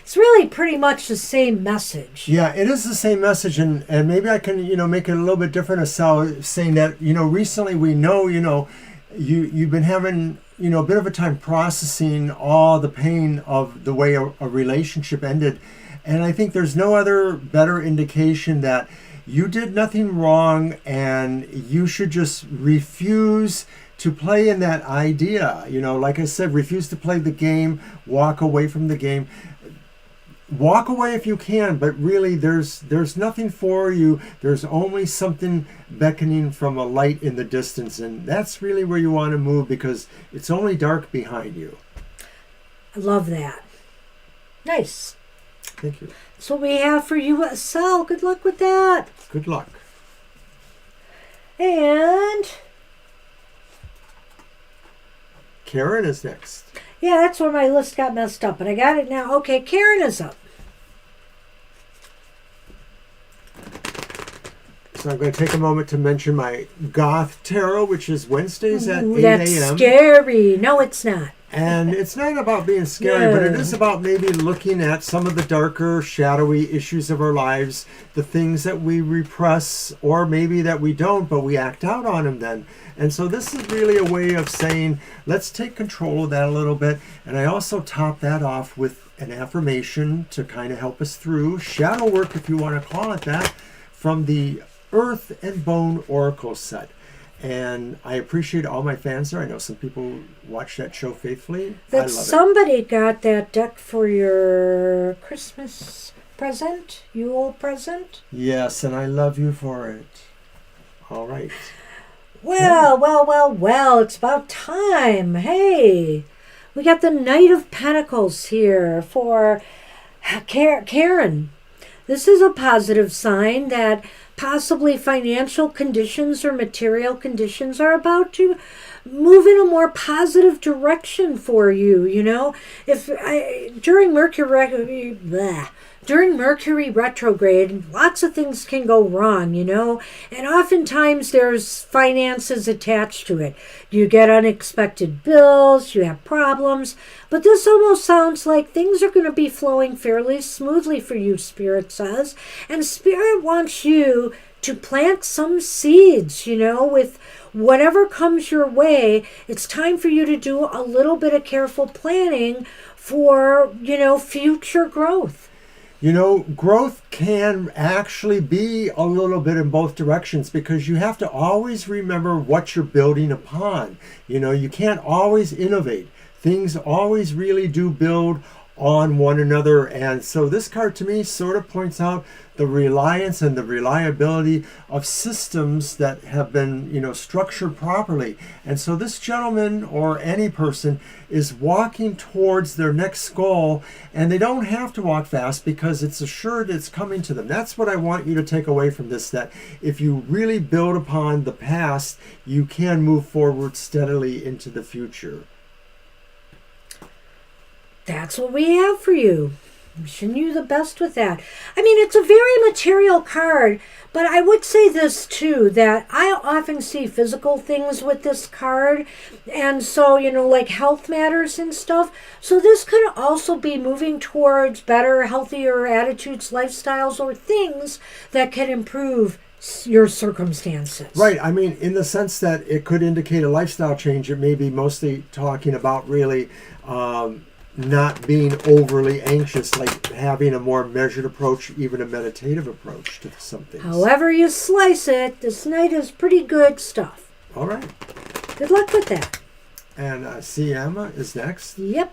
It's really pretty much the same message. Yeah, it is the same message, and maybe I can, you know, make it a little bit different as Sal saying that, you know, recently we know, you know, you've been having, you know, a bit of a time processing all the pain of the way a relationship ended. And I think there's no other better indication that you did nothing wrong and you should just refuse to play in that idea. You know, like I said, refuse to play the game, walk away from the game. Walk away if you can, but really there's nothing for you. There's only something beckoning from a light in the distance, and that's really where you want to move because it's only dark behind you. I love that. Nice. Thank you. That's what we have for you, Sal. Good luck with that. Good luck. And Karen is next. yeah, that's where my list got messed up, but I got it now. Okay, Karen is up. So I'm going to take a moment to mention my Goth Tarot, which is Wednesdays at 8 That's a.m. scary. No, it's not. And it's not about being scary, but it is about maybe looking at some of the darker, shadowy issues of our lives, the things that we repress, or maybe that we don't, but we act out on them then. And so this is really a way of saying, let's take control of that a little bit. And I also top that off with an affirmation to kind of help us through shadow work, if you want to call it that, from the Earth and Bone Oracle set. And I appreciate all my fans there. I know some people watch that show faithfully. I love somebody got that deck for your Christmas present, Yule present. Yes, and I love you for it. All right. Well, it's about time. Hey, we got the Knight of Pentacles here for Karen. This is a positive sign that possibly financial conditions or material conditions are about to move in a more positive direction for you. You know, during Mercury retrograde, lots of things can go wrong, you know, and oftentimes there's finances attached to it. You get unexpected bills, you have problems, but this almost sounds like things are going to be flowing fairly smoothly for you, Spirit says, and Spirit wants you to plant some seeds, you know, with whatever comes your way, it's time for you to do a little bit of careful planning for, future growth. Growth can actually be a little bit in both directions, because you have to always remember what you're building upon. You can't always innovate. Things always really do build on one another. And so this card to me sort of points out the reliance and the reliability of systems that have been, structured properly. And so this gentleman, or any person, is walking towards their next goal, and they don't have to walk fast because it's assured it's coming to them. That's what I want you to take away from this, that if you really build upon the past, you can move forward steadily into the future. That's what we have for you. Wishing you the best with that. I mean, it's a very material card, but I would say this too, that I often see physical things with this card. And so, like health matters and stuff. So this could also be moving towards better, healthier attitudes, lifestyles, or things that can improve your circumstances. Right. I mean, in the sense that it could indicate a lifestyle change, it may be mostly talking about really not being overly anxious, like having a more measured approach, even a meditative approach to something. However you slice it, this night is pretty good stuff. All right. Good luck with that. And Siama is next. Yep.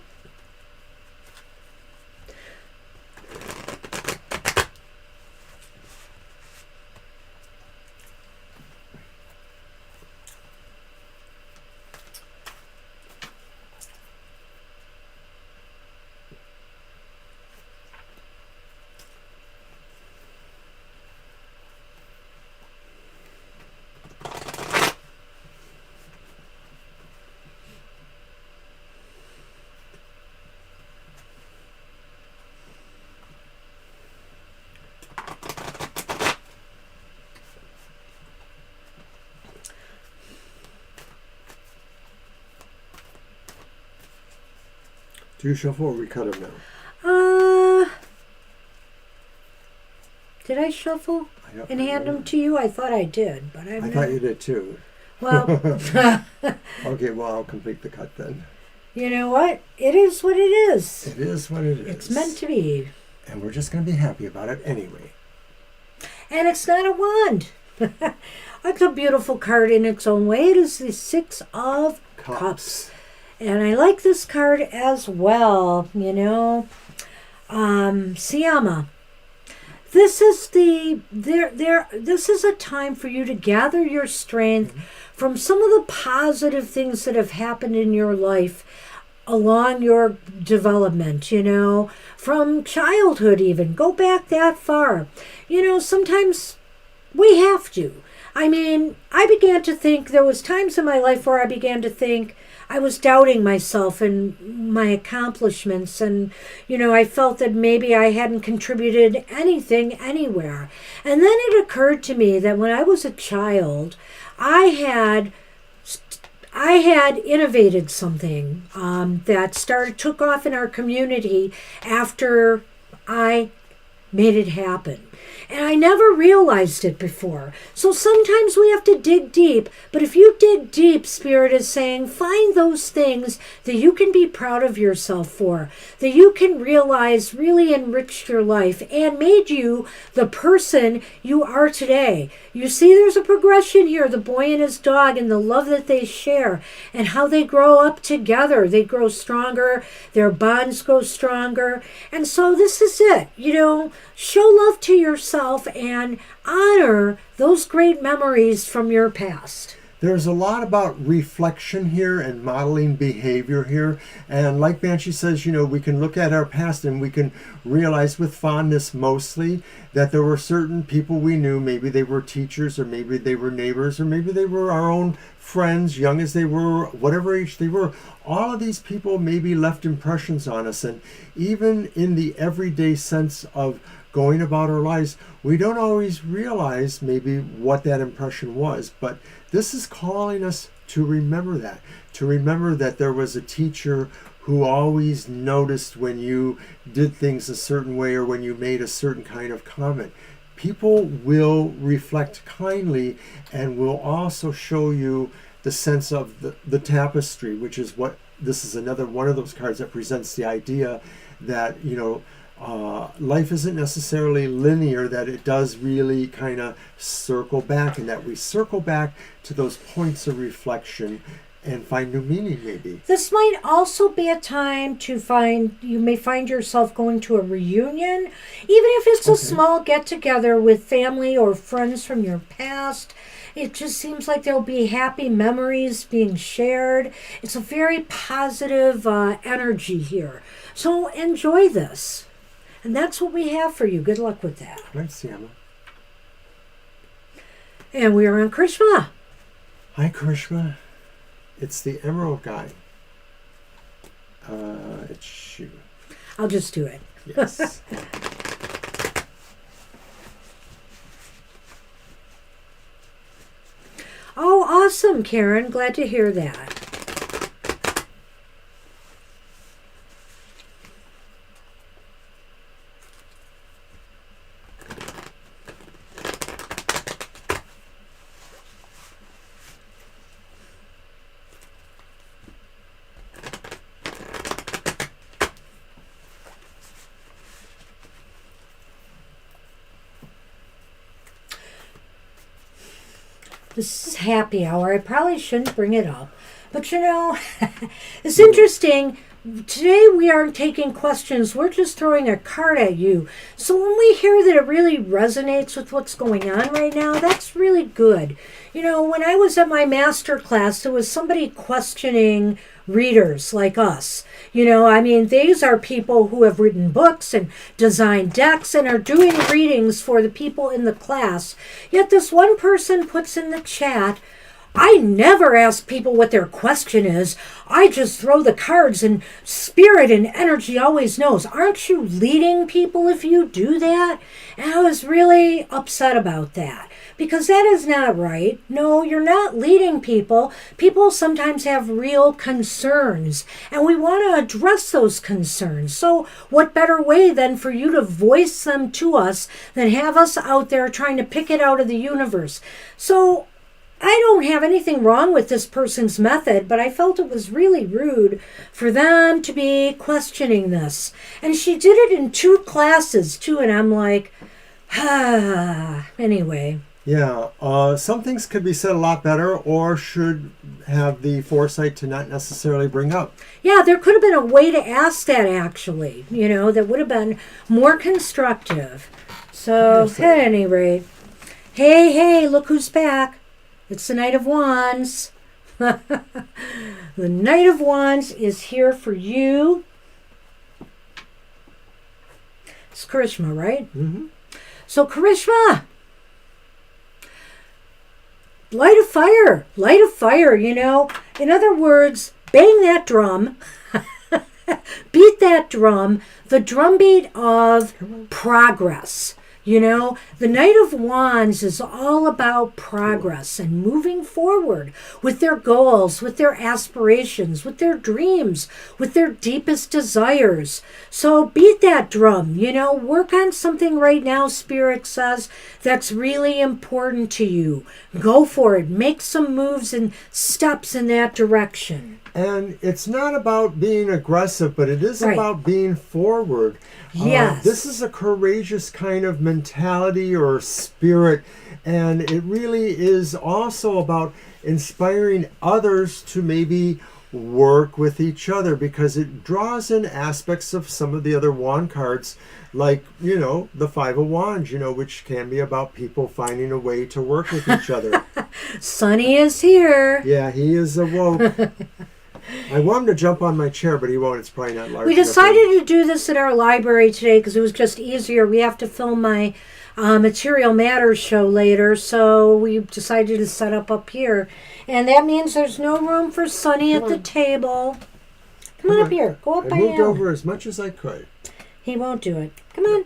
Do you shuffle or we cut them now? Did I shuffle and hand them to you? I thought I did, but I thought you did too. Well, okay, well, I'll complete the cut then. You know what? It is what it is. It is what it is. It's meant to be. And we're just going to be happy about it anyway. And it's not a wand. It's a beautiful card in its own way. It is the Six of Cups. And I like this card as well, Siama. This is this is a time for you to gather your strength from some of the positive things that have happened in your life along your development, from childhood even. Go back that far. Sometimes we have to. I mean, I began to think, there was times in my life where I began to think I was doubting myself and my accomplishments, and, I felt that maybe I hadn't contributed anything anywhere. And then it occurred to me that when I was a child, I had innovated something that took off in our community after I made it happen. And I never realized it before. So sometimes we have to dig deep. But if you dig deep, Spirit is saying, find those things that you can be proud of yourself for, that you can realize really enriched your life and made you the person you are today. You see, there's a progression here, the boy and his dog, and the love that they share, and how they grow up together. They grow stronger, their bonds grow stronger. And so this is it, show love to yourself and honor those great memories from your past. There's a lot about reflection here and modeling behavior here. And like Banshee says, we can look at our past and we can realize with fondness mostly that there were certain people we knew. Maybe they were teachers, or maybe they were neighbors, or maybe they were our own friends, young as they were, whatever age they were. All of these people maybe left impressions on us. And even in the everyday sense of going about our lives, we don't always realize maybe what that impression was. But this is calling us to remember that there was a teacher who always noticed when you did things a certain way or when you made a certain kind of comment. people will reflect kindly and will also show you the sense of the tapestry, which is what this is another one of those cards that presents the idea that, life isn't necessarily linear, that it does really kind of circle back, and that we circle back to those points of reflection and find new meaning maybe. This might also be a time you may find yourself going to a reunion, even if it's a small get-together with family or friends from your past. It just seems like there'll be happy memories being shared. It's a very positive energy here. So enjoy this. And that's what we have for you. Good luck with that. Thanks, Emma. And we are on Krishma. Hi, Krishma. It's the Emerald guy. It's you. I'll just do it. Yes. Oh, awesome, Karen. Glad to hear that. This is happy hour. I probably shouldn't bring it up. But it's interesting. Today we aren't taking questions. We're just throwing a card at you. So when we hear that it really resonates with what's going on right now, that's really good. When I was at my master class, there was somebody questioning readers like us. These are people who have written books and designed decks and are doing readings for the people in the class. Yet this one person puts in the chat, I never ask people what their question is. I just throw the cards, and spirit and energy always knows. Aren't you leading people if you do that? And I was really upset about that, because that is not right. No, you're not leading people. People sometimes have real concerns, and we want to address those concerns. So what better way than for you to voice them to us than have us out there trying to pick it out of the universe? So I don't have anything wrong with this person's method, but I felt it was really rude for them to be questioning this. And she did it in 2 classes, too, and I'm like, anyway. Yeah, some things could be said a lot better, or should have the foresight to not necessarily bring up. Yeah, there could have been a way to ask that, actually, that would have been more constructive. So, at any rate, hey, look who's back. It's the Knight of Wands. The Knight of Wands is here for you. It's Karishma, right? Mm-hmm. So Karishma, light a fire, In other words, bang that drum. Beat that drum. The drumbeat of progress. The Knight of Wands is all about progress and moving forward with their goals, with their aspirations, with their dreams, with their deepest desires. So beat that drum, work on something right now, Spirit says, that's really important to you. Go for it. Make some moves and steps in that direction. And it's not about being aggressive, but it is about being forward. Yes. This is a courageous kind of mentality or spirit, and it really is also about inspiring others to maybe work with each other, because it draws in aspects of some of the other wand cards, like, the 5 of Wands, which can be about people finding a way to work with each other. Sonny is here. Yeah, he is awoke. I want him to jump on my chair, but he won't. It's probably not large enough. We decided to do this at our library today because it was just easier. We have to film my Material Matters show later, so we decided to set up here. And that means there's no room for Sonny at the table. Come on up here. Go up by him. I moved over as much as I could. He won't do it. Come on.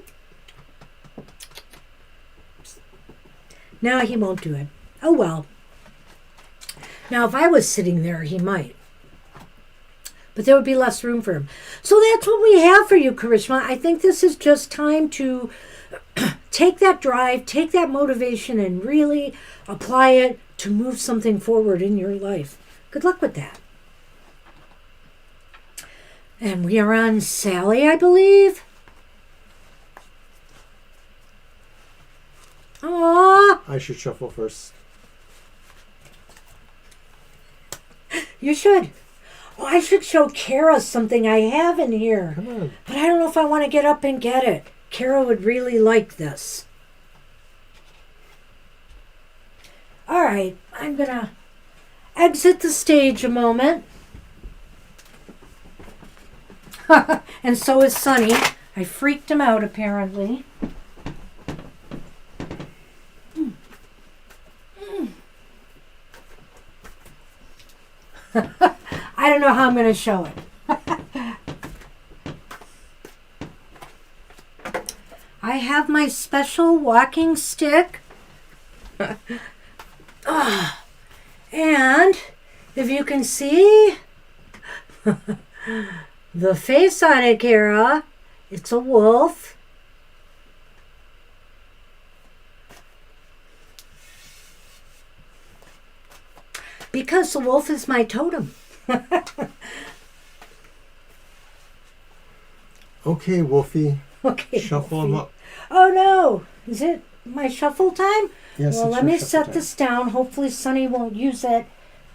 No, he won't do it. Oh, well. Now, if I was sitting there, he might. But there would be less room for him. So that's what we have for you, Karishma. I think this is just time to take that drive, take that motivation, and really apply it to move something forward in your life. Good luck with that. And we are on Sally, I believe. Aww. I should shuffle first. You should. Oh, I should show Kara something I have in here. Come on. But I don't know if I want to get up and get it. Kara would really like this. All right, I'm going to exit the stage a moment. And so is Sonny. I freaked him out, apparently. I don't know how I'm going to show it. I have my special walking stick. And if you can see the face on it, Kara, it's a wolf. Because the wolf is my totem. Okay, Wolfie. Okay. Shuffle them up. Oh no! Is it my shuffle time? Yes, Well, it's let your me shuffle set time. this down. Hopefully Sonny won't use it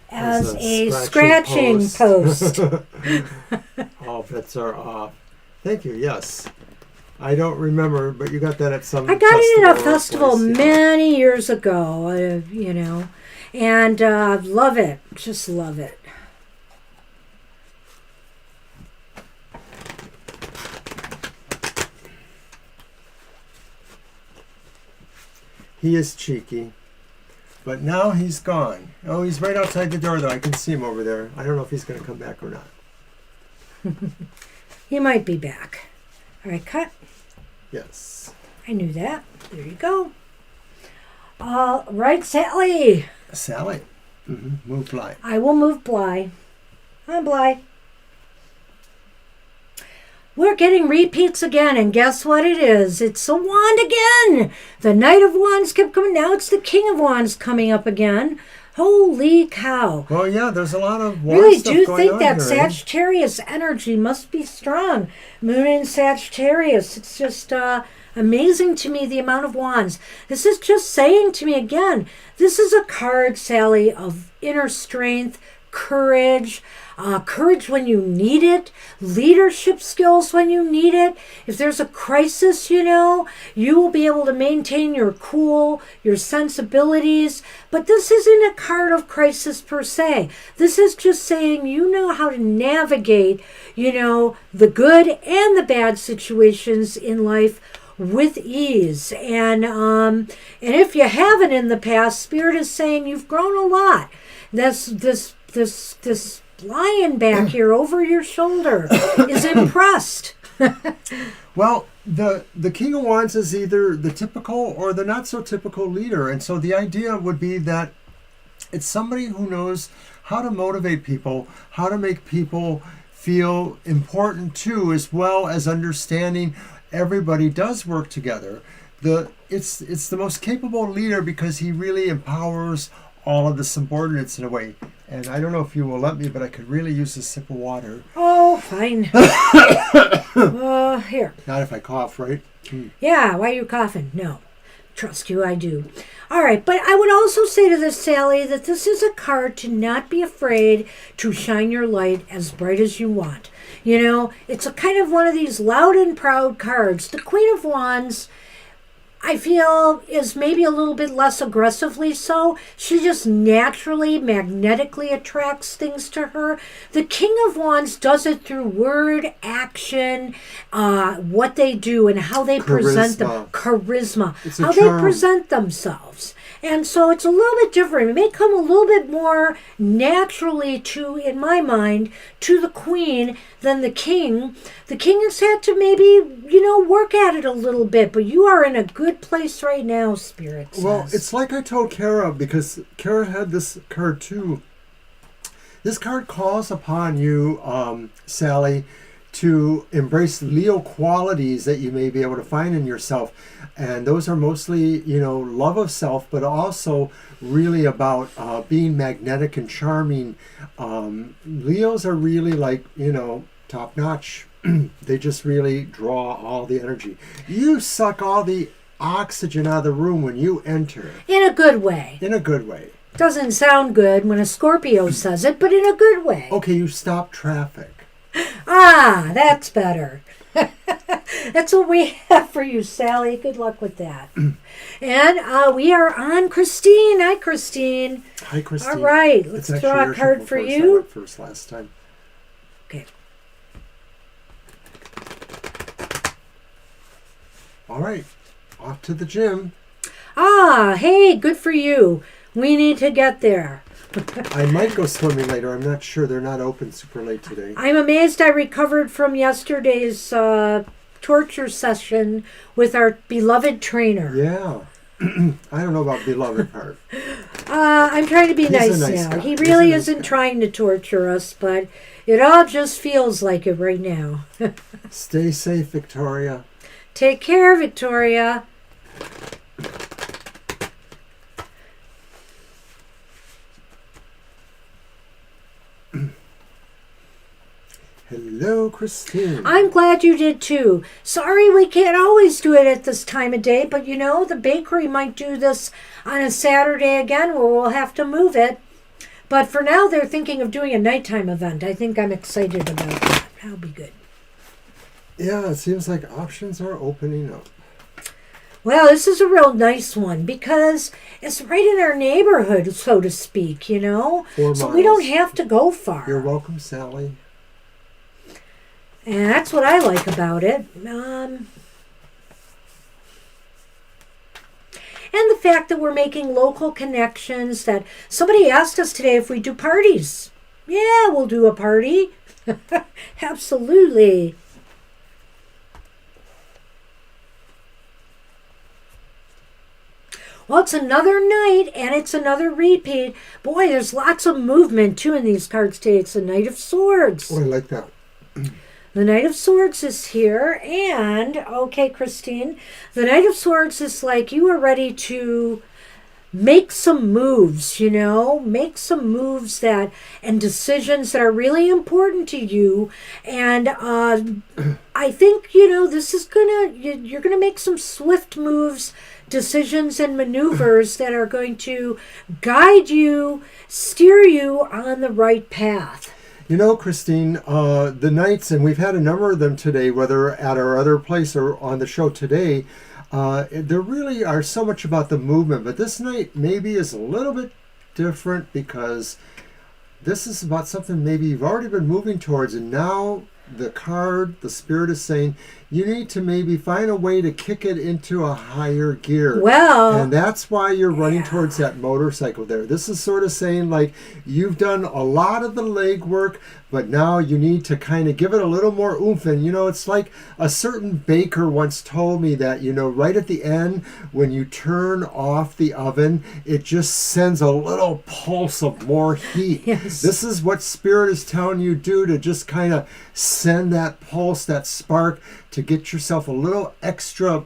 as a scratching scratching post. All bets are off. Thank you, yes. I don't remember, but you got that at some I got it at a or festival place, yeah. many years ago, and love it. Just love it. He is cheeky. But now he's gone. Oh, he's right outside the door, though. I can see him over there. I don't know if he's going to come back or not. He might be back. All right, cut. Yes. I knew that. There you go. All right, Sally. Sally. Move Bly. I will move Bly. Hi, Bly. We're getting repeats again, and guess what it is? It's the wand again. The Knight of Wands kept coming. Now it's the King of Wands coming up again. Holy cow. Well, yeah, there's a lot of wand Really stuff do going think on that here, eh? Sagittarius energy must be strong. Moon in Sagittarius. It's just amazing to me, the amount of wands. This is just saying to me again, this is a card, Sally, of inner strength, courage, courage when you need it, leadership skills when you need it. If there's a crisis, you will be able to maintain your cool, your sensibilities. But this isn't a card of crisis per se. This is just saying you know how to navigate, the good and the bad situations in life with ease. And if you haven't in the past, Spirit is saying you've grown a lot. This lion back here over your shoulder is impressed. Well, the King of Wands is either the typical or the not so typical leader. And so the idea would be that it's somebody who knows how to motivate people, how to make people feel important too, as well as understanding everybody does work together. It's the most capable leader because he really empowers all of the subordinates in a way. And I don't know if you will let me, but I could really use a sip of water. Oh, fine. Here. Not if I cough, right? Yeah, why are you coughing? No. Trust you, I do. All right, but I would also say to this, Sally, that this is a card to not be afraid to shine your light as bright as you want. It's a kind of one of these loud and proud cards. The Queen of Wands, I feel, is maybe a little bit less aggressively so. She just naturally, magnetically attracts things to her. The King of Wands does it through word, action, what they do and how they present them. Charisma. How they present themselves. And so it's a little bit different. It may come a little bit more naturally in my mind, to the Queen than the King. The King has had to maybe, work at it a little bit, but you are in a good place right now, Spirit says. Well, it's like I told Kara, because Kara had this card too. This card calls upon you, Sally, to embrace Leo qualities that you may be able to find in yourself. And those are mostly, love of self, but also really about being magnetic and charming. Leos are really like, top notch. They just really draw all the energy. You suck all the oxygen out of the room when you enter. In a good way. In a good way. Doesn't sound good when a Scorpio says it, but in a good way. Okay, you stop traffic. Ah, that's better. That's what we have for you, Sally. Good luck with that. And we are on Christine. Hi, Christine. Hi, Christine. All right, let's draw a card for you. I went first last time. Okay. All right, off to the gym. Ah, hey, good for you. We need to get there. I might go swimming later. I'm not sure. They're not open super late today. I'm amazed I recovered from yesterday's torture session with our beloved trainer. Yeah. I don't know about beloved part. I'm trying to be nice now. Guy. He really isn't trying to torture us, but it all just feels like it right now. Stay safe, Victoria. Take care, Victoria. Hello, Christine. I'm glad you did too. Sorry we can't always do it at this time of day, but the bakery might do this on a Saturday again where we'll have to move it. But for now, they're thinking of doing a nighttime event. I think I'm excited about that. That'll be good. Yeah, it seems like options are opening up. Well, this is a real nice one because it's right in our neighborhood, so to speak, 4 miles. So we don't have to go far. You're welcome, Sally. And that's what I like about it. And the fact that we're making local connections, that somebody asked us today if we do parties. Yeah, we'll do a party. Absolutely. Well, it's another night, and it's another repeat. Boy, there's lots of movement, too, in these cards today. It's the Knight of Swords. Oh, I like that. The Knight of Swords is here, and, okay, Christine, the Knight of Swords is like you are ready to make some moves, make some moves and decisions that are really important to you. And I think, this is you're going to make some swift moves, decisions and maneuvers that are going to guide you, steer you on the right path. Christine, the nights, and we've had a number of them today, whether at our other place or on the show today, there really are so much about the movement. But this night maybe is a little bit different because this is about something maybe you've already been moving towards, and now the spirit is saying you need to maybe find a way to kick it into a higher gear. Well, and that's why you're running towards that motorcycle there. This is sort of saying like you've done a lot of the leg work, but now you need to kind of give it a little more oomph. And it's like a certain baker once told me that right at the end when you turn off the oven, it just sends a little pulse of more heat. Yes. This is what spirit is telling you to just kind of send that pulse, that spark, to get yourself a little extra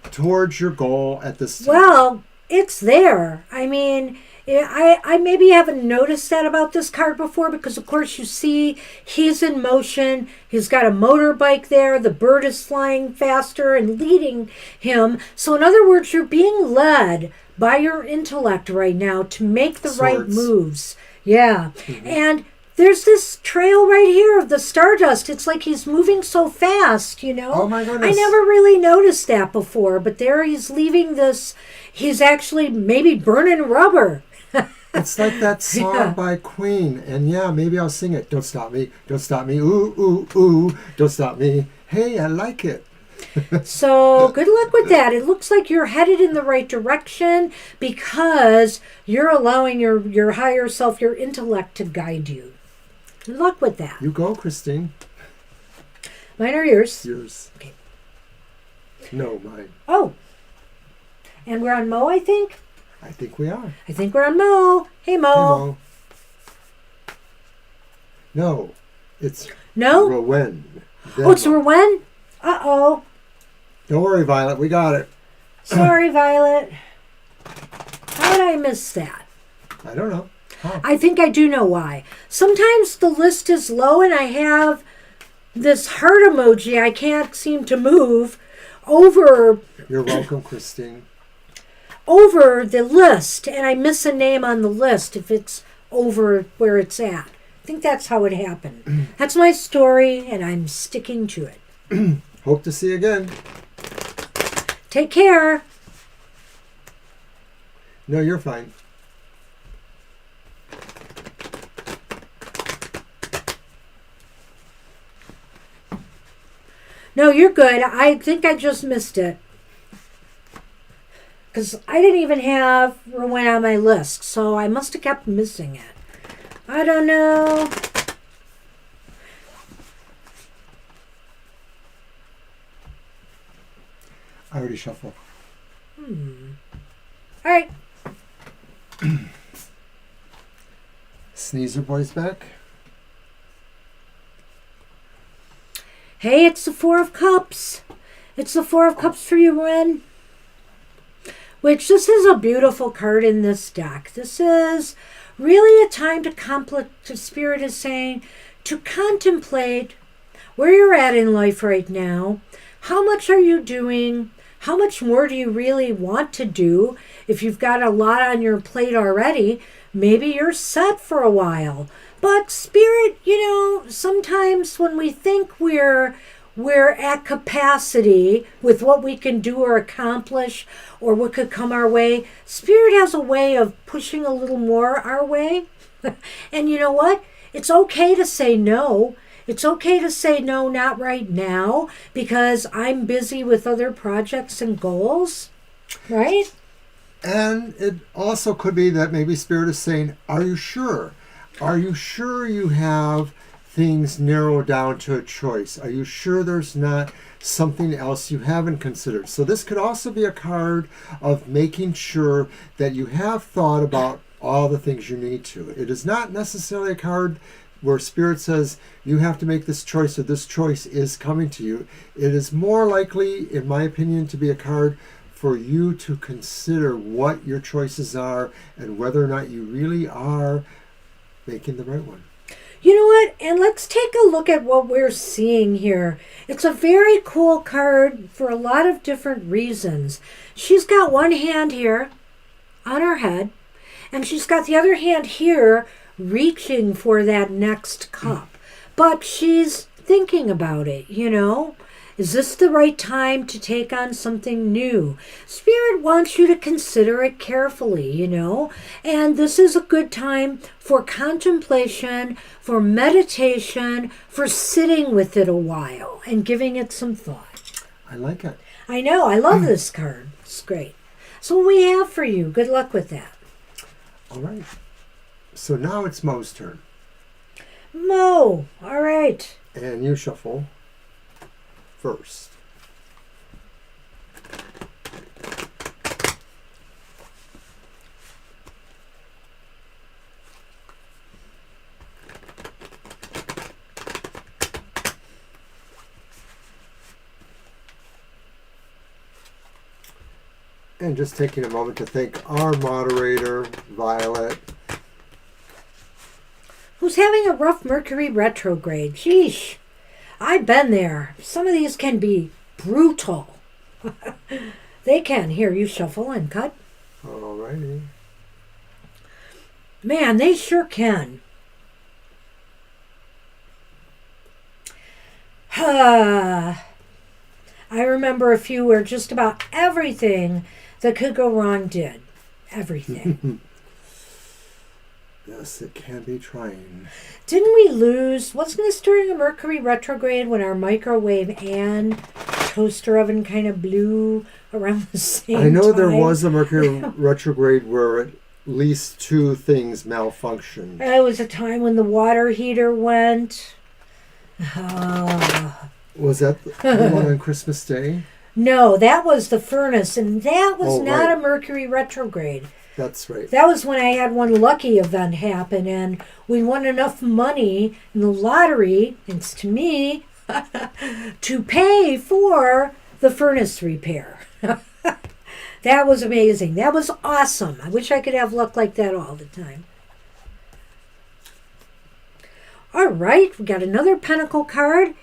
towards your goal at this time. Well, it's there. I mean, I maybe haven't noticed that about this card before because, of course, you see he's in motion. He's got a motorbike there. The bird is flying faster and leading him. So, in other words, you're being led by your intellect right now to make the right moves. Yeah. Mm-hmm. And there's this trail right here of the stardust. It's like he's moving so fast, Oh, my goodness. I never really noticed that before, but there he's leaving this. He's actually maybe burning rubber. It's like that song by Queen. And maybe I'll sing it. Don't stop me. Don't stop me. Ooh, ooh, ooh. Don't stop me. Hey, I like it. So good luck with that. It looks like you're headed in the right direction because you're allowing your higher self, your intellect, to guide you. Good luck with that. You go, Christine. Mine or yours? Yours. Okay. No, mine. Oh. And we're on Mo, I think? I think we are. I think we're on Mo. Hey, Mo. Hey, Mo. No, it's No? Rowan. Oh, it's Rowan? Uh-oh. Don't worry, Violet. We got it. Sorry, Violet. How did I miss that? I don't know. Huh. I think I do know why. Sometimes the list is low and I have this heart emoji I can't seem to move over You're welcome, Christine. over the list, and I miss a name on the list if it's over where it's at. I think that's how it happened. That's my story, and I'm sticking to it. Hope to see you again. Take care. No, you're fine. No, you're good. I think I just missed it. Because I didn't even have Rowan on my list, so I must have kept missing it. I don't know. I already shuffled. All right. Sneezer Boy's back. Hey, it's the Four of Cups. It's the Four of Cups for you, Ren. Which, this is a beautiful card in this deck. This is really a time to Spirit is saying, to contemplate where you're at in life right now. How much are you doing? How much more do you really want to do? If you've got a lot on your plate already, maybe you're set for a while. But Spirit, sometimes when we think we're at capacity with what we can do or accomplish or what could come our way, Spirit has a way of pushing a little more our way. And you know what? It's okay to say no. It's okay to say no, not right now, because I'm busy with other projects and goals, right? And it also could be that maybe Spirit is saying, are you sure? Are you sure you have things narrowed down to a choice? Are you sure there's not something else you haven't considered? So this could also be a card of making sure that you have thought about all the things you need to. It is not necessarily a card where Spirit says you have to make this choice or this choice is coming to you. It is more likely, in my opinion, to be a card for you to consider what your choices are and whether or not you really are making the right one. You know what? And let's take a look at what we're seeing here. It's a very cool card for a lot of different reasons. She's got one hand here on her head, and she's got the other hand here reaching for that next cup. But she's thinking about it, Is this the right time to take on something new? Spirit wants you to consider it carefully, And this is a good time for contemplation, for meditation, for sitting with it a while and giving it some thought. I like it. I know. I love this card. It's great. So what we have for you. Good luck with that. All right. So now it's Mo's turn. Mo. All right. And you shuffle first. And just taking a moment to thank our moderator, Violet, who's having a rough Mercury retrograde. Sheesh. I've been there. Some of these can be brutal. They can. Here, you shuffle and cut. All righty. Man, they sure can. I remember a few where just about everything that could go wrong did. Everything. Yes, it can be trying. Didn't we lose? Wasn't this during a Mercury retrograde when our microwave and toaster oven kind of blew around the same time? I know there was a Mercury retrograde where at least two things malfunctioned. It was a time when the water heater went. Was that the one on Christmas Day? No, that was the furnace, and that was Oh, not right. a Mercury retrograde. That's right. That was when I had one lucky event happen, and we won enough money in the lottery, thanks to me, to pay for the furnace repair. That was amazing. That was awesome. I wish I could have luck like that all the time. All right, we got another Pentacle card.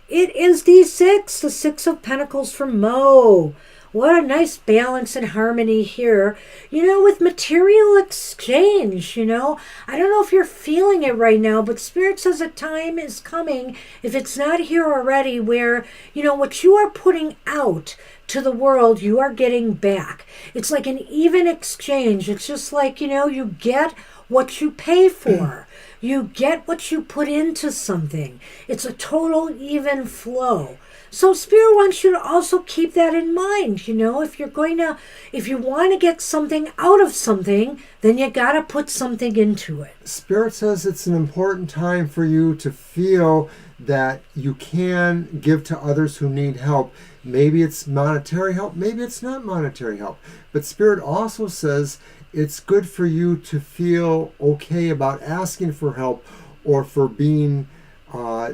It is the Six of Pentacles from Mo. What a nice balance and harmony here. With material exchange, I don't know if you're feeling it right now, but Spirit says a time is coming, if it's not here already, where, what you are putting out to the world, you are getting back. It's like an even exchange. It's just like, you get what you pay for. You get what you put into something. It's a total even flow. So Spirit wants you to also keep that in mind. If you want to get something out of something, then you got to put something into it. Spirit says it's an important time for you to feel that you can give to others who need help. Maybe it's monetary help, maybe it's not monetary help. But Spirit also says it's good for you to feel okay about asking for help or for being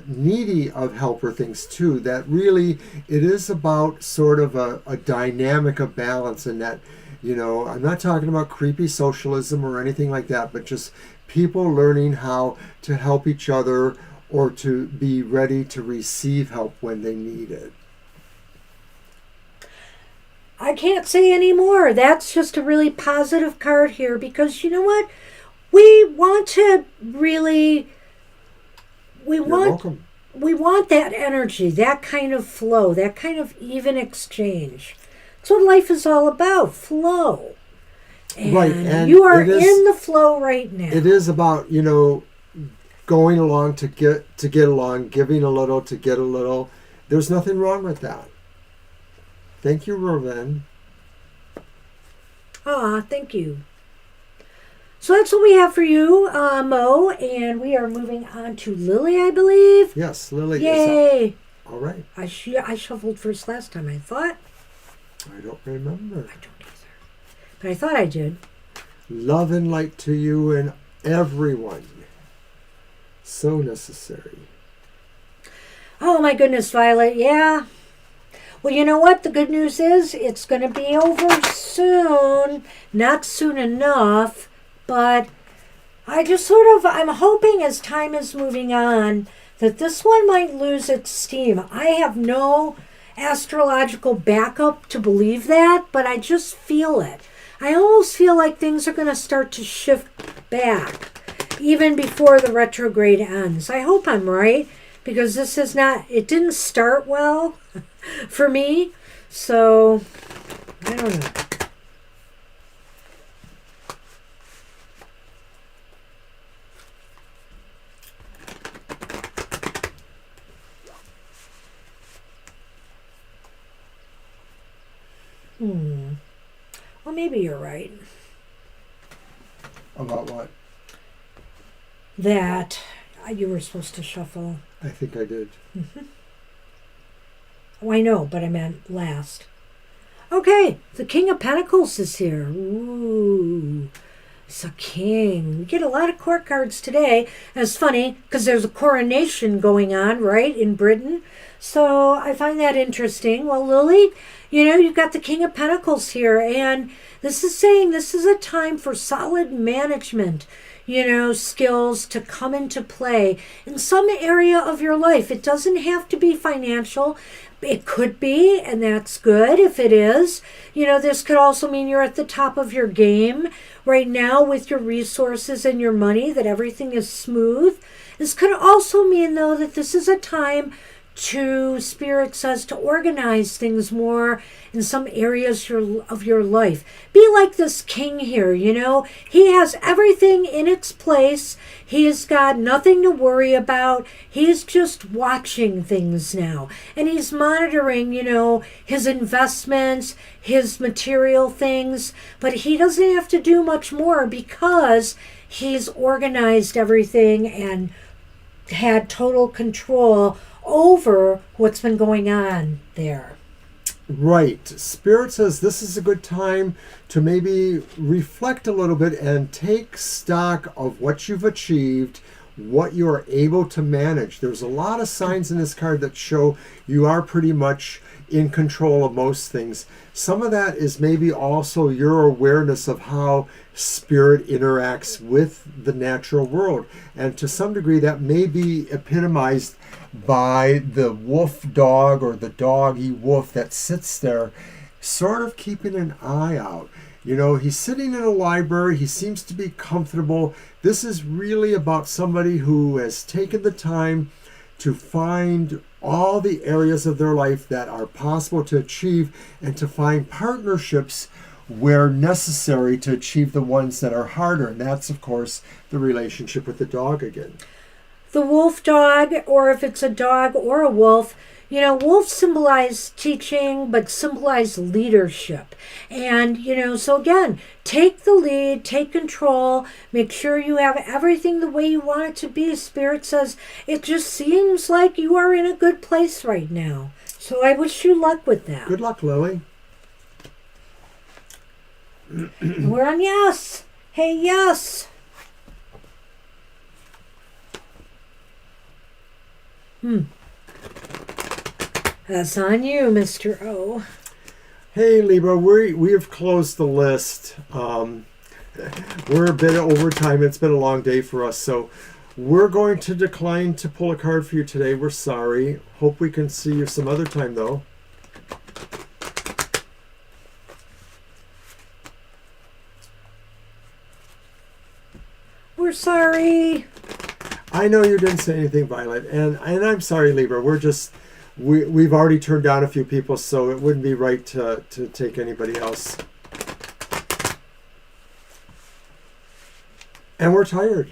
needy of help or things too. That really, it is about sort of a dynamic of balance, and that, I'm not talking about creepy socialism or anything like that, but just people learning how to help each other or to be ready to receive help when they need it. I can't say any more. That's just a really positive card here, because you know what? We want to really... You're welcome. We want that energy, that kind of flow, that kind of even exchange. That's what life is all about, flow. And right, and you are in the flow right now. It is about, going along to get along, giving a little to get a little. There's nothing wrong with that. Thank you, Roven. Thank you. So that's what we have for you, Mo, and we are moving on to Lily, I believe. Yes, Lily. Yay! Is all right. I shuffled first last time, I thought. I don't remember. I don't either. But I thought I did. Love and light to you and everyone. So necessary. Oh my goodness, Violet, yeah. Well, you know what? The good news is it's going to be over soon. Not soon enough, but I'm hoping as time is moving on that this one might lose its steam. I have no astrological backup to believe that, but I just feel it. I almost feel like things are going to start to shift back even before the retrograde ends. I hope I'm right, because it didn't start well for me. So, I don't know. Well, maybe you're right. About what? That you were supposed to shuffle. I think I did. Oh, I know, but I meant last. Okay, the King of Pentacles is here. Ooh, it's a king. We get a lot of court cards today. And it's funny, because there's a coronation going on, right, in Britain. So I find that interesting. Well, Lily, you've got the King of Pentacles here, and this is saying this is a time for solid management, skills to come into play in some area of your life. It doesn't have to be financial. It could be, and that's good if it is. This could also mean you're at the top of your game right now with your resources and your money, that everything is smooth. This could also mean, though, that this is a time Spirit says, to organize things more in some areas of your life. Be like this king here, He has everything in its place. He's got nothing to worry about. He's just watching things now. And he's monitoring, his investments, his material things. But he doesn't have to do much more, because he's organized everything and had total control over what's been going on there. Right. Spirit says this is a good time to maybe reflect a little bit and take stock of what you've achieved, what you're able to manage. There's a lot of signs in this card that show you are pretty much in control of most things. Some of that is maybe also your awareness of how spirit interacts with the natural world. And to some degree, that may be epitomized by the wolf dog or the doggy wolf that sits there, sort of keeping an eye out. You know, he's sitting in a library. He seems to be comfortable. This is really about somebody who has taken the time to find all the areas of their life that are possible to achieve and to find partnerships where necessary to achieve the ones that are harder. And that's, of course, the relationship with the dog again. The wolf dog, or if it's a dog or a wolf, you know, wolves symbolize teaching, but symbolize leadership. And, you know, so again, take the lead, take control, make sure you have everything the way you want it to be. Spirit says it just seems like you are in a good place right now. So I wish you luck with that. Good luck, Lily. We're on yes. Hey, yes. That's on you, Mr. O. Hey, Libra, we have closed the list. We're a bit over time. It's been a long day for us, so we're going to decline to pull a card for you today. We're sorry. Hope we can see you some other time, though. We're sorry. I know you didn't say anything violent, and I'm sorry, Libra. We've already turned down a few people, so it wouldn't be right to take anybody else. And we're tired.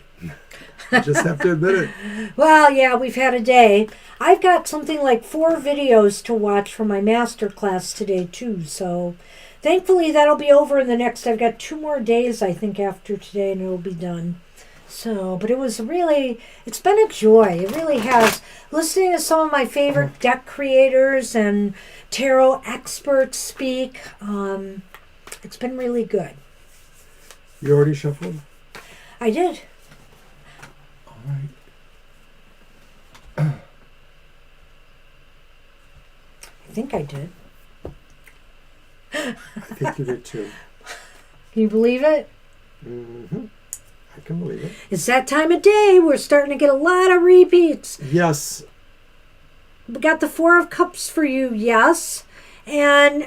I just have to admit it. Well, yeah, we've had a day. I've got something like 4 videos to watch for my master class today, too. So thankfully, that'll be over in the next... I've got 2 more days, I think, after today, and it'll be done. So, but it's been a joy. It really has. Listening to some of my favorite deck creators and tarot experts speak, it's been really good. You already shuffled? I did. All right. I think I did. I think you did too. Can you believe it? Mm-hmm. I can believe it. It's that time of day. We're starting to get a lot of repeats. Yes. We got the 4 of Cups for you, yes. And,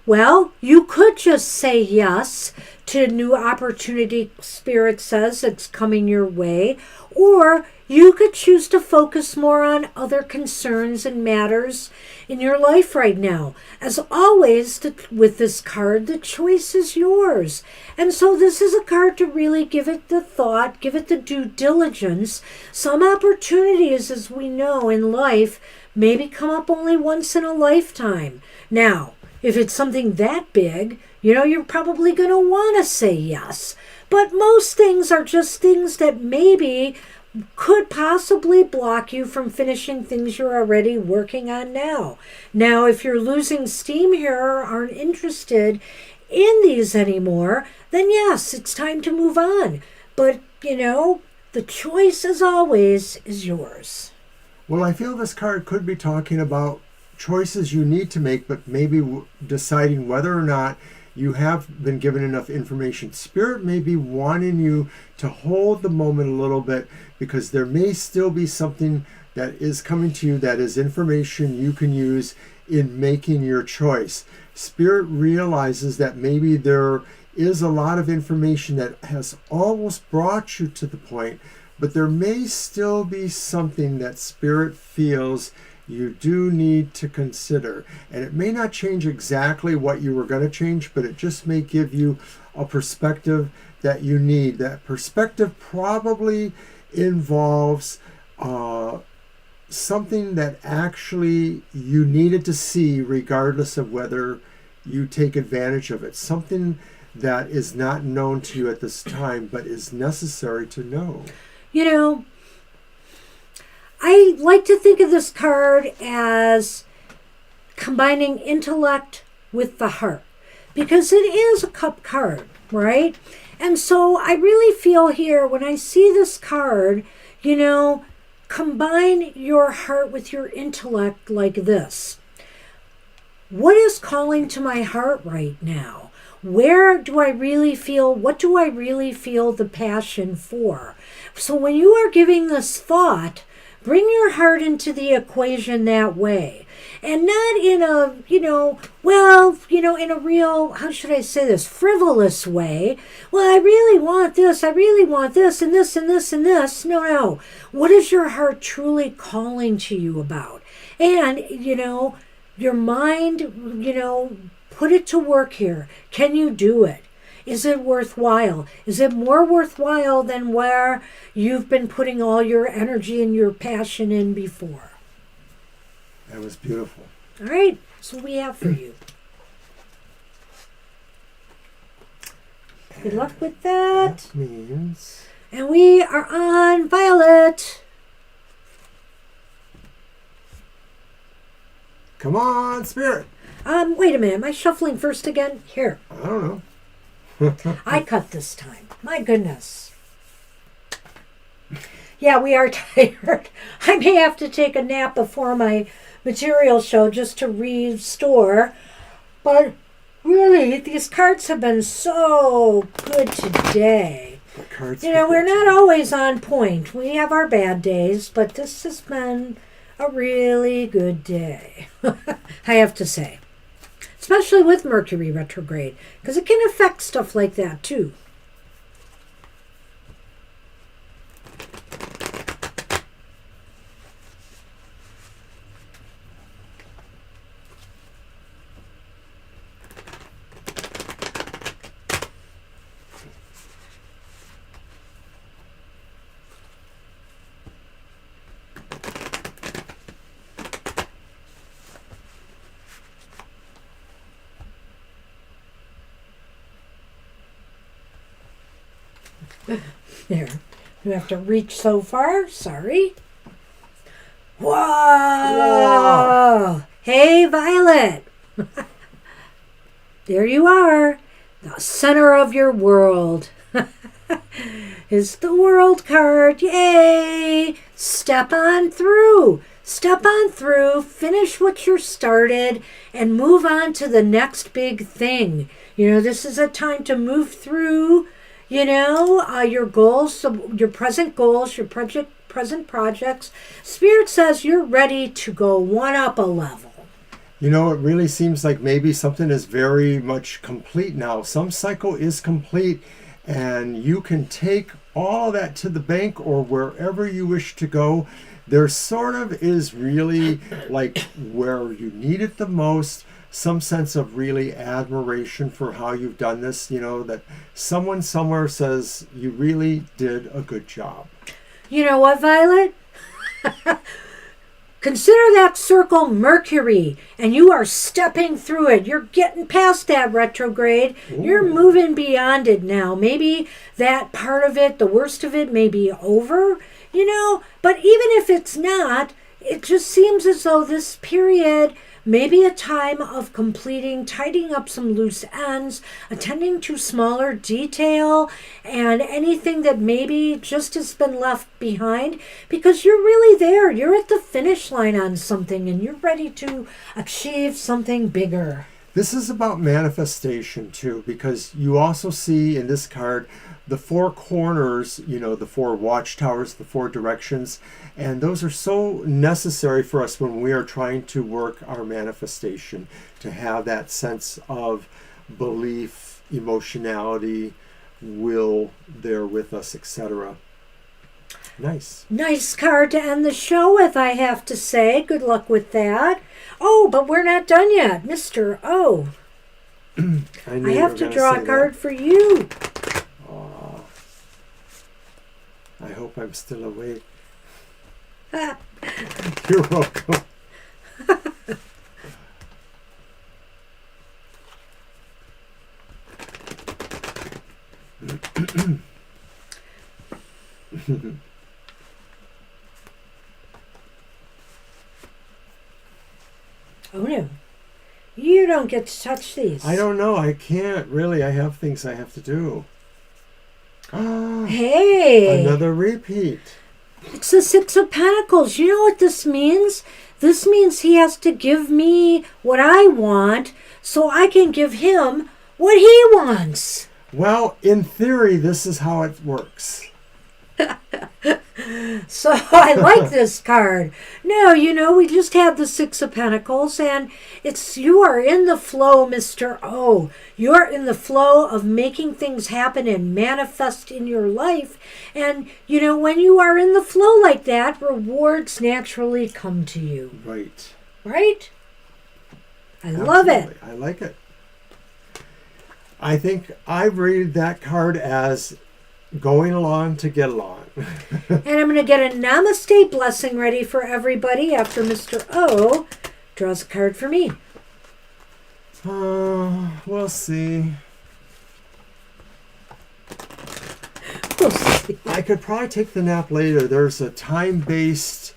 well, you could just say yes to new opportunity, Spirit says it's coming your way. Or you could choose to focus more on other concerns and matters in your life right now. As always, with this card, the choice is yours. And so this is a card to really give it the thought, give it the due diligence. Some opportunities, as we know in life, maybe come up only once in a lifetime. Now, if it's something that big, you know, you're probably going to want to say yes. But most things are just things that maybe could possibly block you from finishing things you're already working on now. Now, if you're losing steam here or aren't interested in these anymore, then yes, it's time to move on. But, you know, the choice, as always, is yours. Well, I feel this card could be talking about choices you need to make, but maybe deciding whether or not you have been given enough information. Spirit may be wanting you to hold the moment a little bit, because there may still be something that is coming to you that is information you can use in making your choice. Spirit realizes that maybe there is a lot of information that has almost brought you to the point, but there may still be something that Spirit feels you do need to consider. And it may not change exactly what you were going to change, but it just may give you a perspective that you need. That perspective probably involves something that actually you needed to see, regardless of whether you take advantage of it. Something that is not known to you at this time, but is necessary to know. You know, I like to think of this card as combining intellect with the heart, because it is a cup card, right? And so I really feel here when I see this card, combine your heart with your intellect like this. What is calling to my heart right now? What do I really feel the passion for? So when you are giving this thought, bring your heart into the equation that way. And not in a, in a real, how should I say this, frivolous way. Well, I really want this, and this, and this, and this. No. What is your heart truly calling to you about? And, your mind, put it to work here. Can you do it? Is it worthwhile? Is it more worthwhile than where you've been putting all your energy and your passion in before? That was beautiful. All right, that's what we have for you. Good luck with that. That means... And we are on Violet. Come on, Spirit. Wait a minute. Am I shuffling first again? Here. I don't know. I cut this time. My goodness. Yeah, we are tired. I may have to take a nap before my material show just to restore. But really, these cards have been so good today. The cards we're not always on point. We have our bad days, but this has been a really good day, I have to say. Especially with Mercury retrograde, because it can affect stuff like that too. There. You have to reach so far. Sorry. Whoa! Whoa. Hey, Violet. There you are. The center of your world. Is the world card. Yay! Step on through. Step on through. Finish what you started and move on to the next big thing. This is a time to move through your goals, your present goals, your present projects. Spirit says you're ready to go one up a level. It really seems like maybe something is very much complete now. Some cycle is complete, and you can take all that to the bank or wherever you wish to go. There sort of is really, like, where you need it the most, some sense of really admiration for how you've done this, that someone somewhere says you really did a good job. You know what, Violet? Consider that circle Mercury, and you are stepping through it. You're getting past that retrograde. Ooh. You're moving beyond it now. Maybe that part of it, the worst of it, may be over, but even if it's not, it just seems as though this period maybe a time of tidying up some loose ends, attending to smaller detail, and anything that maybe just has been left behind, because you're really there. You're at the finish line on something, and you're ready to achieve something bigger. This is about manifestation, too, because you also see in this card the four corners, the four watchtowers, the four directions, and those are so necessary for us when we are trying to work our manifestation, to have that sense of belief, emotionality, will there with us, etc. Nice. Nice card to end the show with, I have to say. Good luck with that. Oh, but we're not done yet, Mr. O. I have to draw a card for you. Oh, I hope I'm still awake. You're welcome. Oh no. You don't get to touch these. I don't know. I can't really. I have things I have to do. Hey. Another repeat. It's the Six of Pentacles. You know what this means? This means he has to give me what I want so I can give him what he wants. Well, in theory, this is how it works. So I like this card. No, we just have the Six of Pentacles, and you are in the flow, Mr. O. You're in the flow of making things happen and manifest in your life. And, when you are in the flow like that, rewards naturally come to you. Right. Right? I love it. I like it. I think I read that card as going along to get along. And I'm going to get a namaste blessing ready for everybody after Mr. O draws a card for me. We'll see. We'll see. I could probably take the nap later. There's a time-based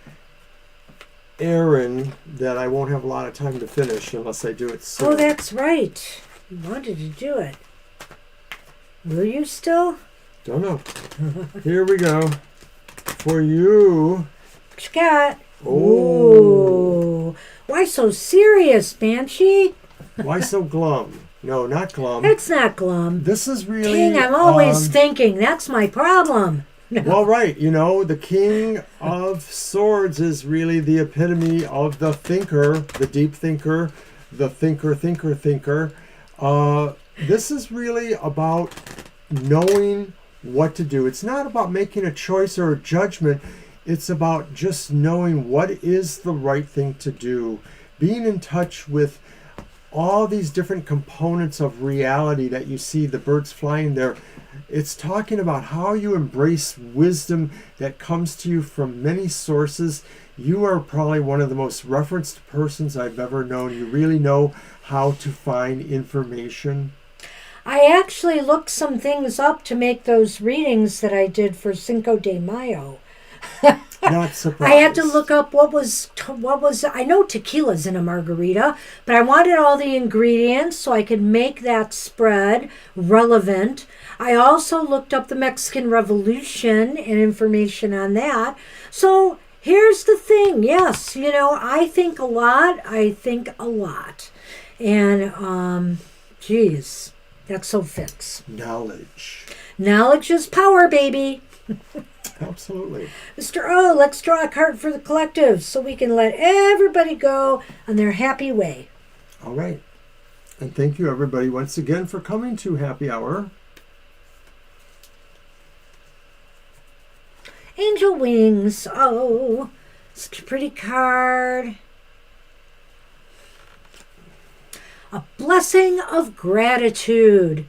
errand that I won't have a lot of time to finish unless I do it soon. Oh, that's right. You wanted to do it. Will you still? Don't know. Here we go. For you. What you got? Oh. Ooh. Why so serious, Banshee? Why so glum? No, not glum. It's not glum. This is really... King, I'm always thinking. That's my problem. No. Well, right. The King of Swords is really the epitome of the thinker, the deep thinker, the thinker. This is really about knowing what to do. It's not about making a choice or a judgment. It's about just knowing what is the right thing to do. Being in touch with all these different components of reality that you see, the birds flying there. It's talking about how you embrace wisdom that comes to you from many sources. You are probably one of the most referenced persons I've ever known. You really know how to find information. I actually looked some things up to make those readings that I did for Cinco de Mayo. Not surprised. I had to look up what was. I know tequila's in a margarita, but I wanted all the ingredients so I could make that spread relevant. I also looked up the Mexican Revolution and information on that. So here's the thing. Yes, I think a lot. And, geez, that so fits. Knowledge. Knowledge is power, baby. Absolutely. Mr. O, let's draw a card for the collective so we can let everybody go on their happy way. All right. And thank you, everybody, once again for coming to Happy Hour. Angel Wings. Oh, such a pretty card. A blessing of gratitude.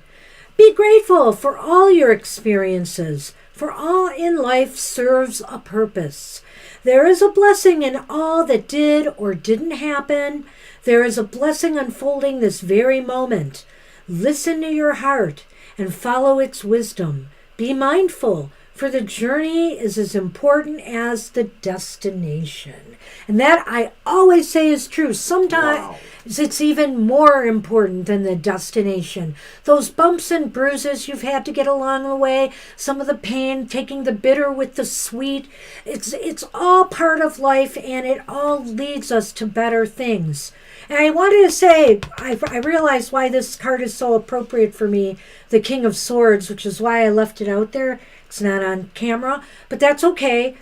Be grateful for all your experiences, for all in life serves a purpose. There is a blessing in all that did or didn't happen. There is a blessing unfolding this very moment. Listen to your heart and follow its wisdom. Be mindful, for the journey is as important as the destination. And that I always say is true. Sometimes it's even more important than the destination. Those bumps and bruises you've had to get along the way, some of the pain, taking the bitter with the sweet, it's all part of life, and it all leads us to better things. And I wanted to say, I realized why this card is so appropriate for me, the King of Swords, which is why I left it out there. It's not on camera, but that's okay.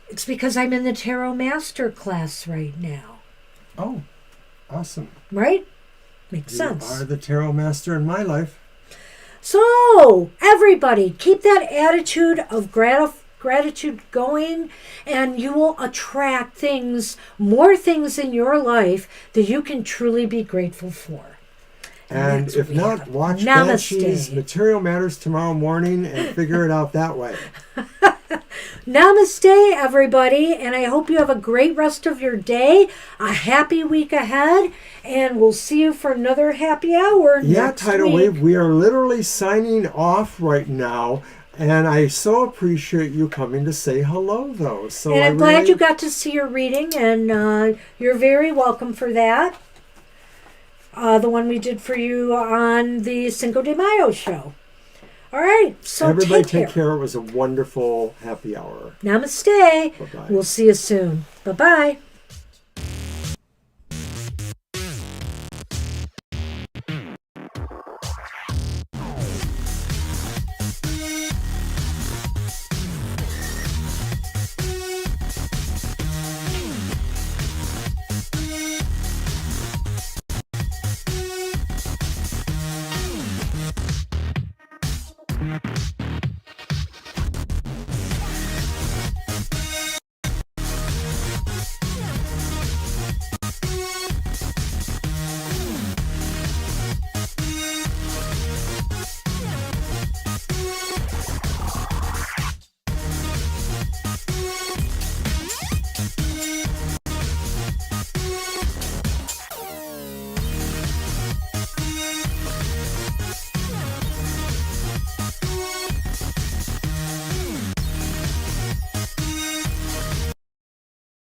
It's because I'm in the Tarot Master class right now. Oh, awesome. Right? Makes sense. You are the Tarot Master in my life. So, everybody, keep that attitude of gratitude going, and you will attract more things in your life that you can truly be grateful for. And if not, watch Banshee's Material Matters tomorrow morning and figure it out that way. Namaste, everybody, and I hope you have a great rest of your day, a happy week ahead, and we'll see you for another happy hour next Tidal week. Wave, we are literally signing off right now, and I so appreciate you coming to say hello, though. So and I'm glad you got to see your reading, and you're very welcome for that. the one we did for you on the Cinco de Mayo show. All right, so Everybody take take care. It was a wonderful happy hour. Namaste. Bye-bye. We'll see you soon. Bye-bye.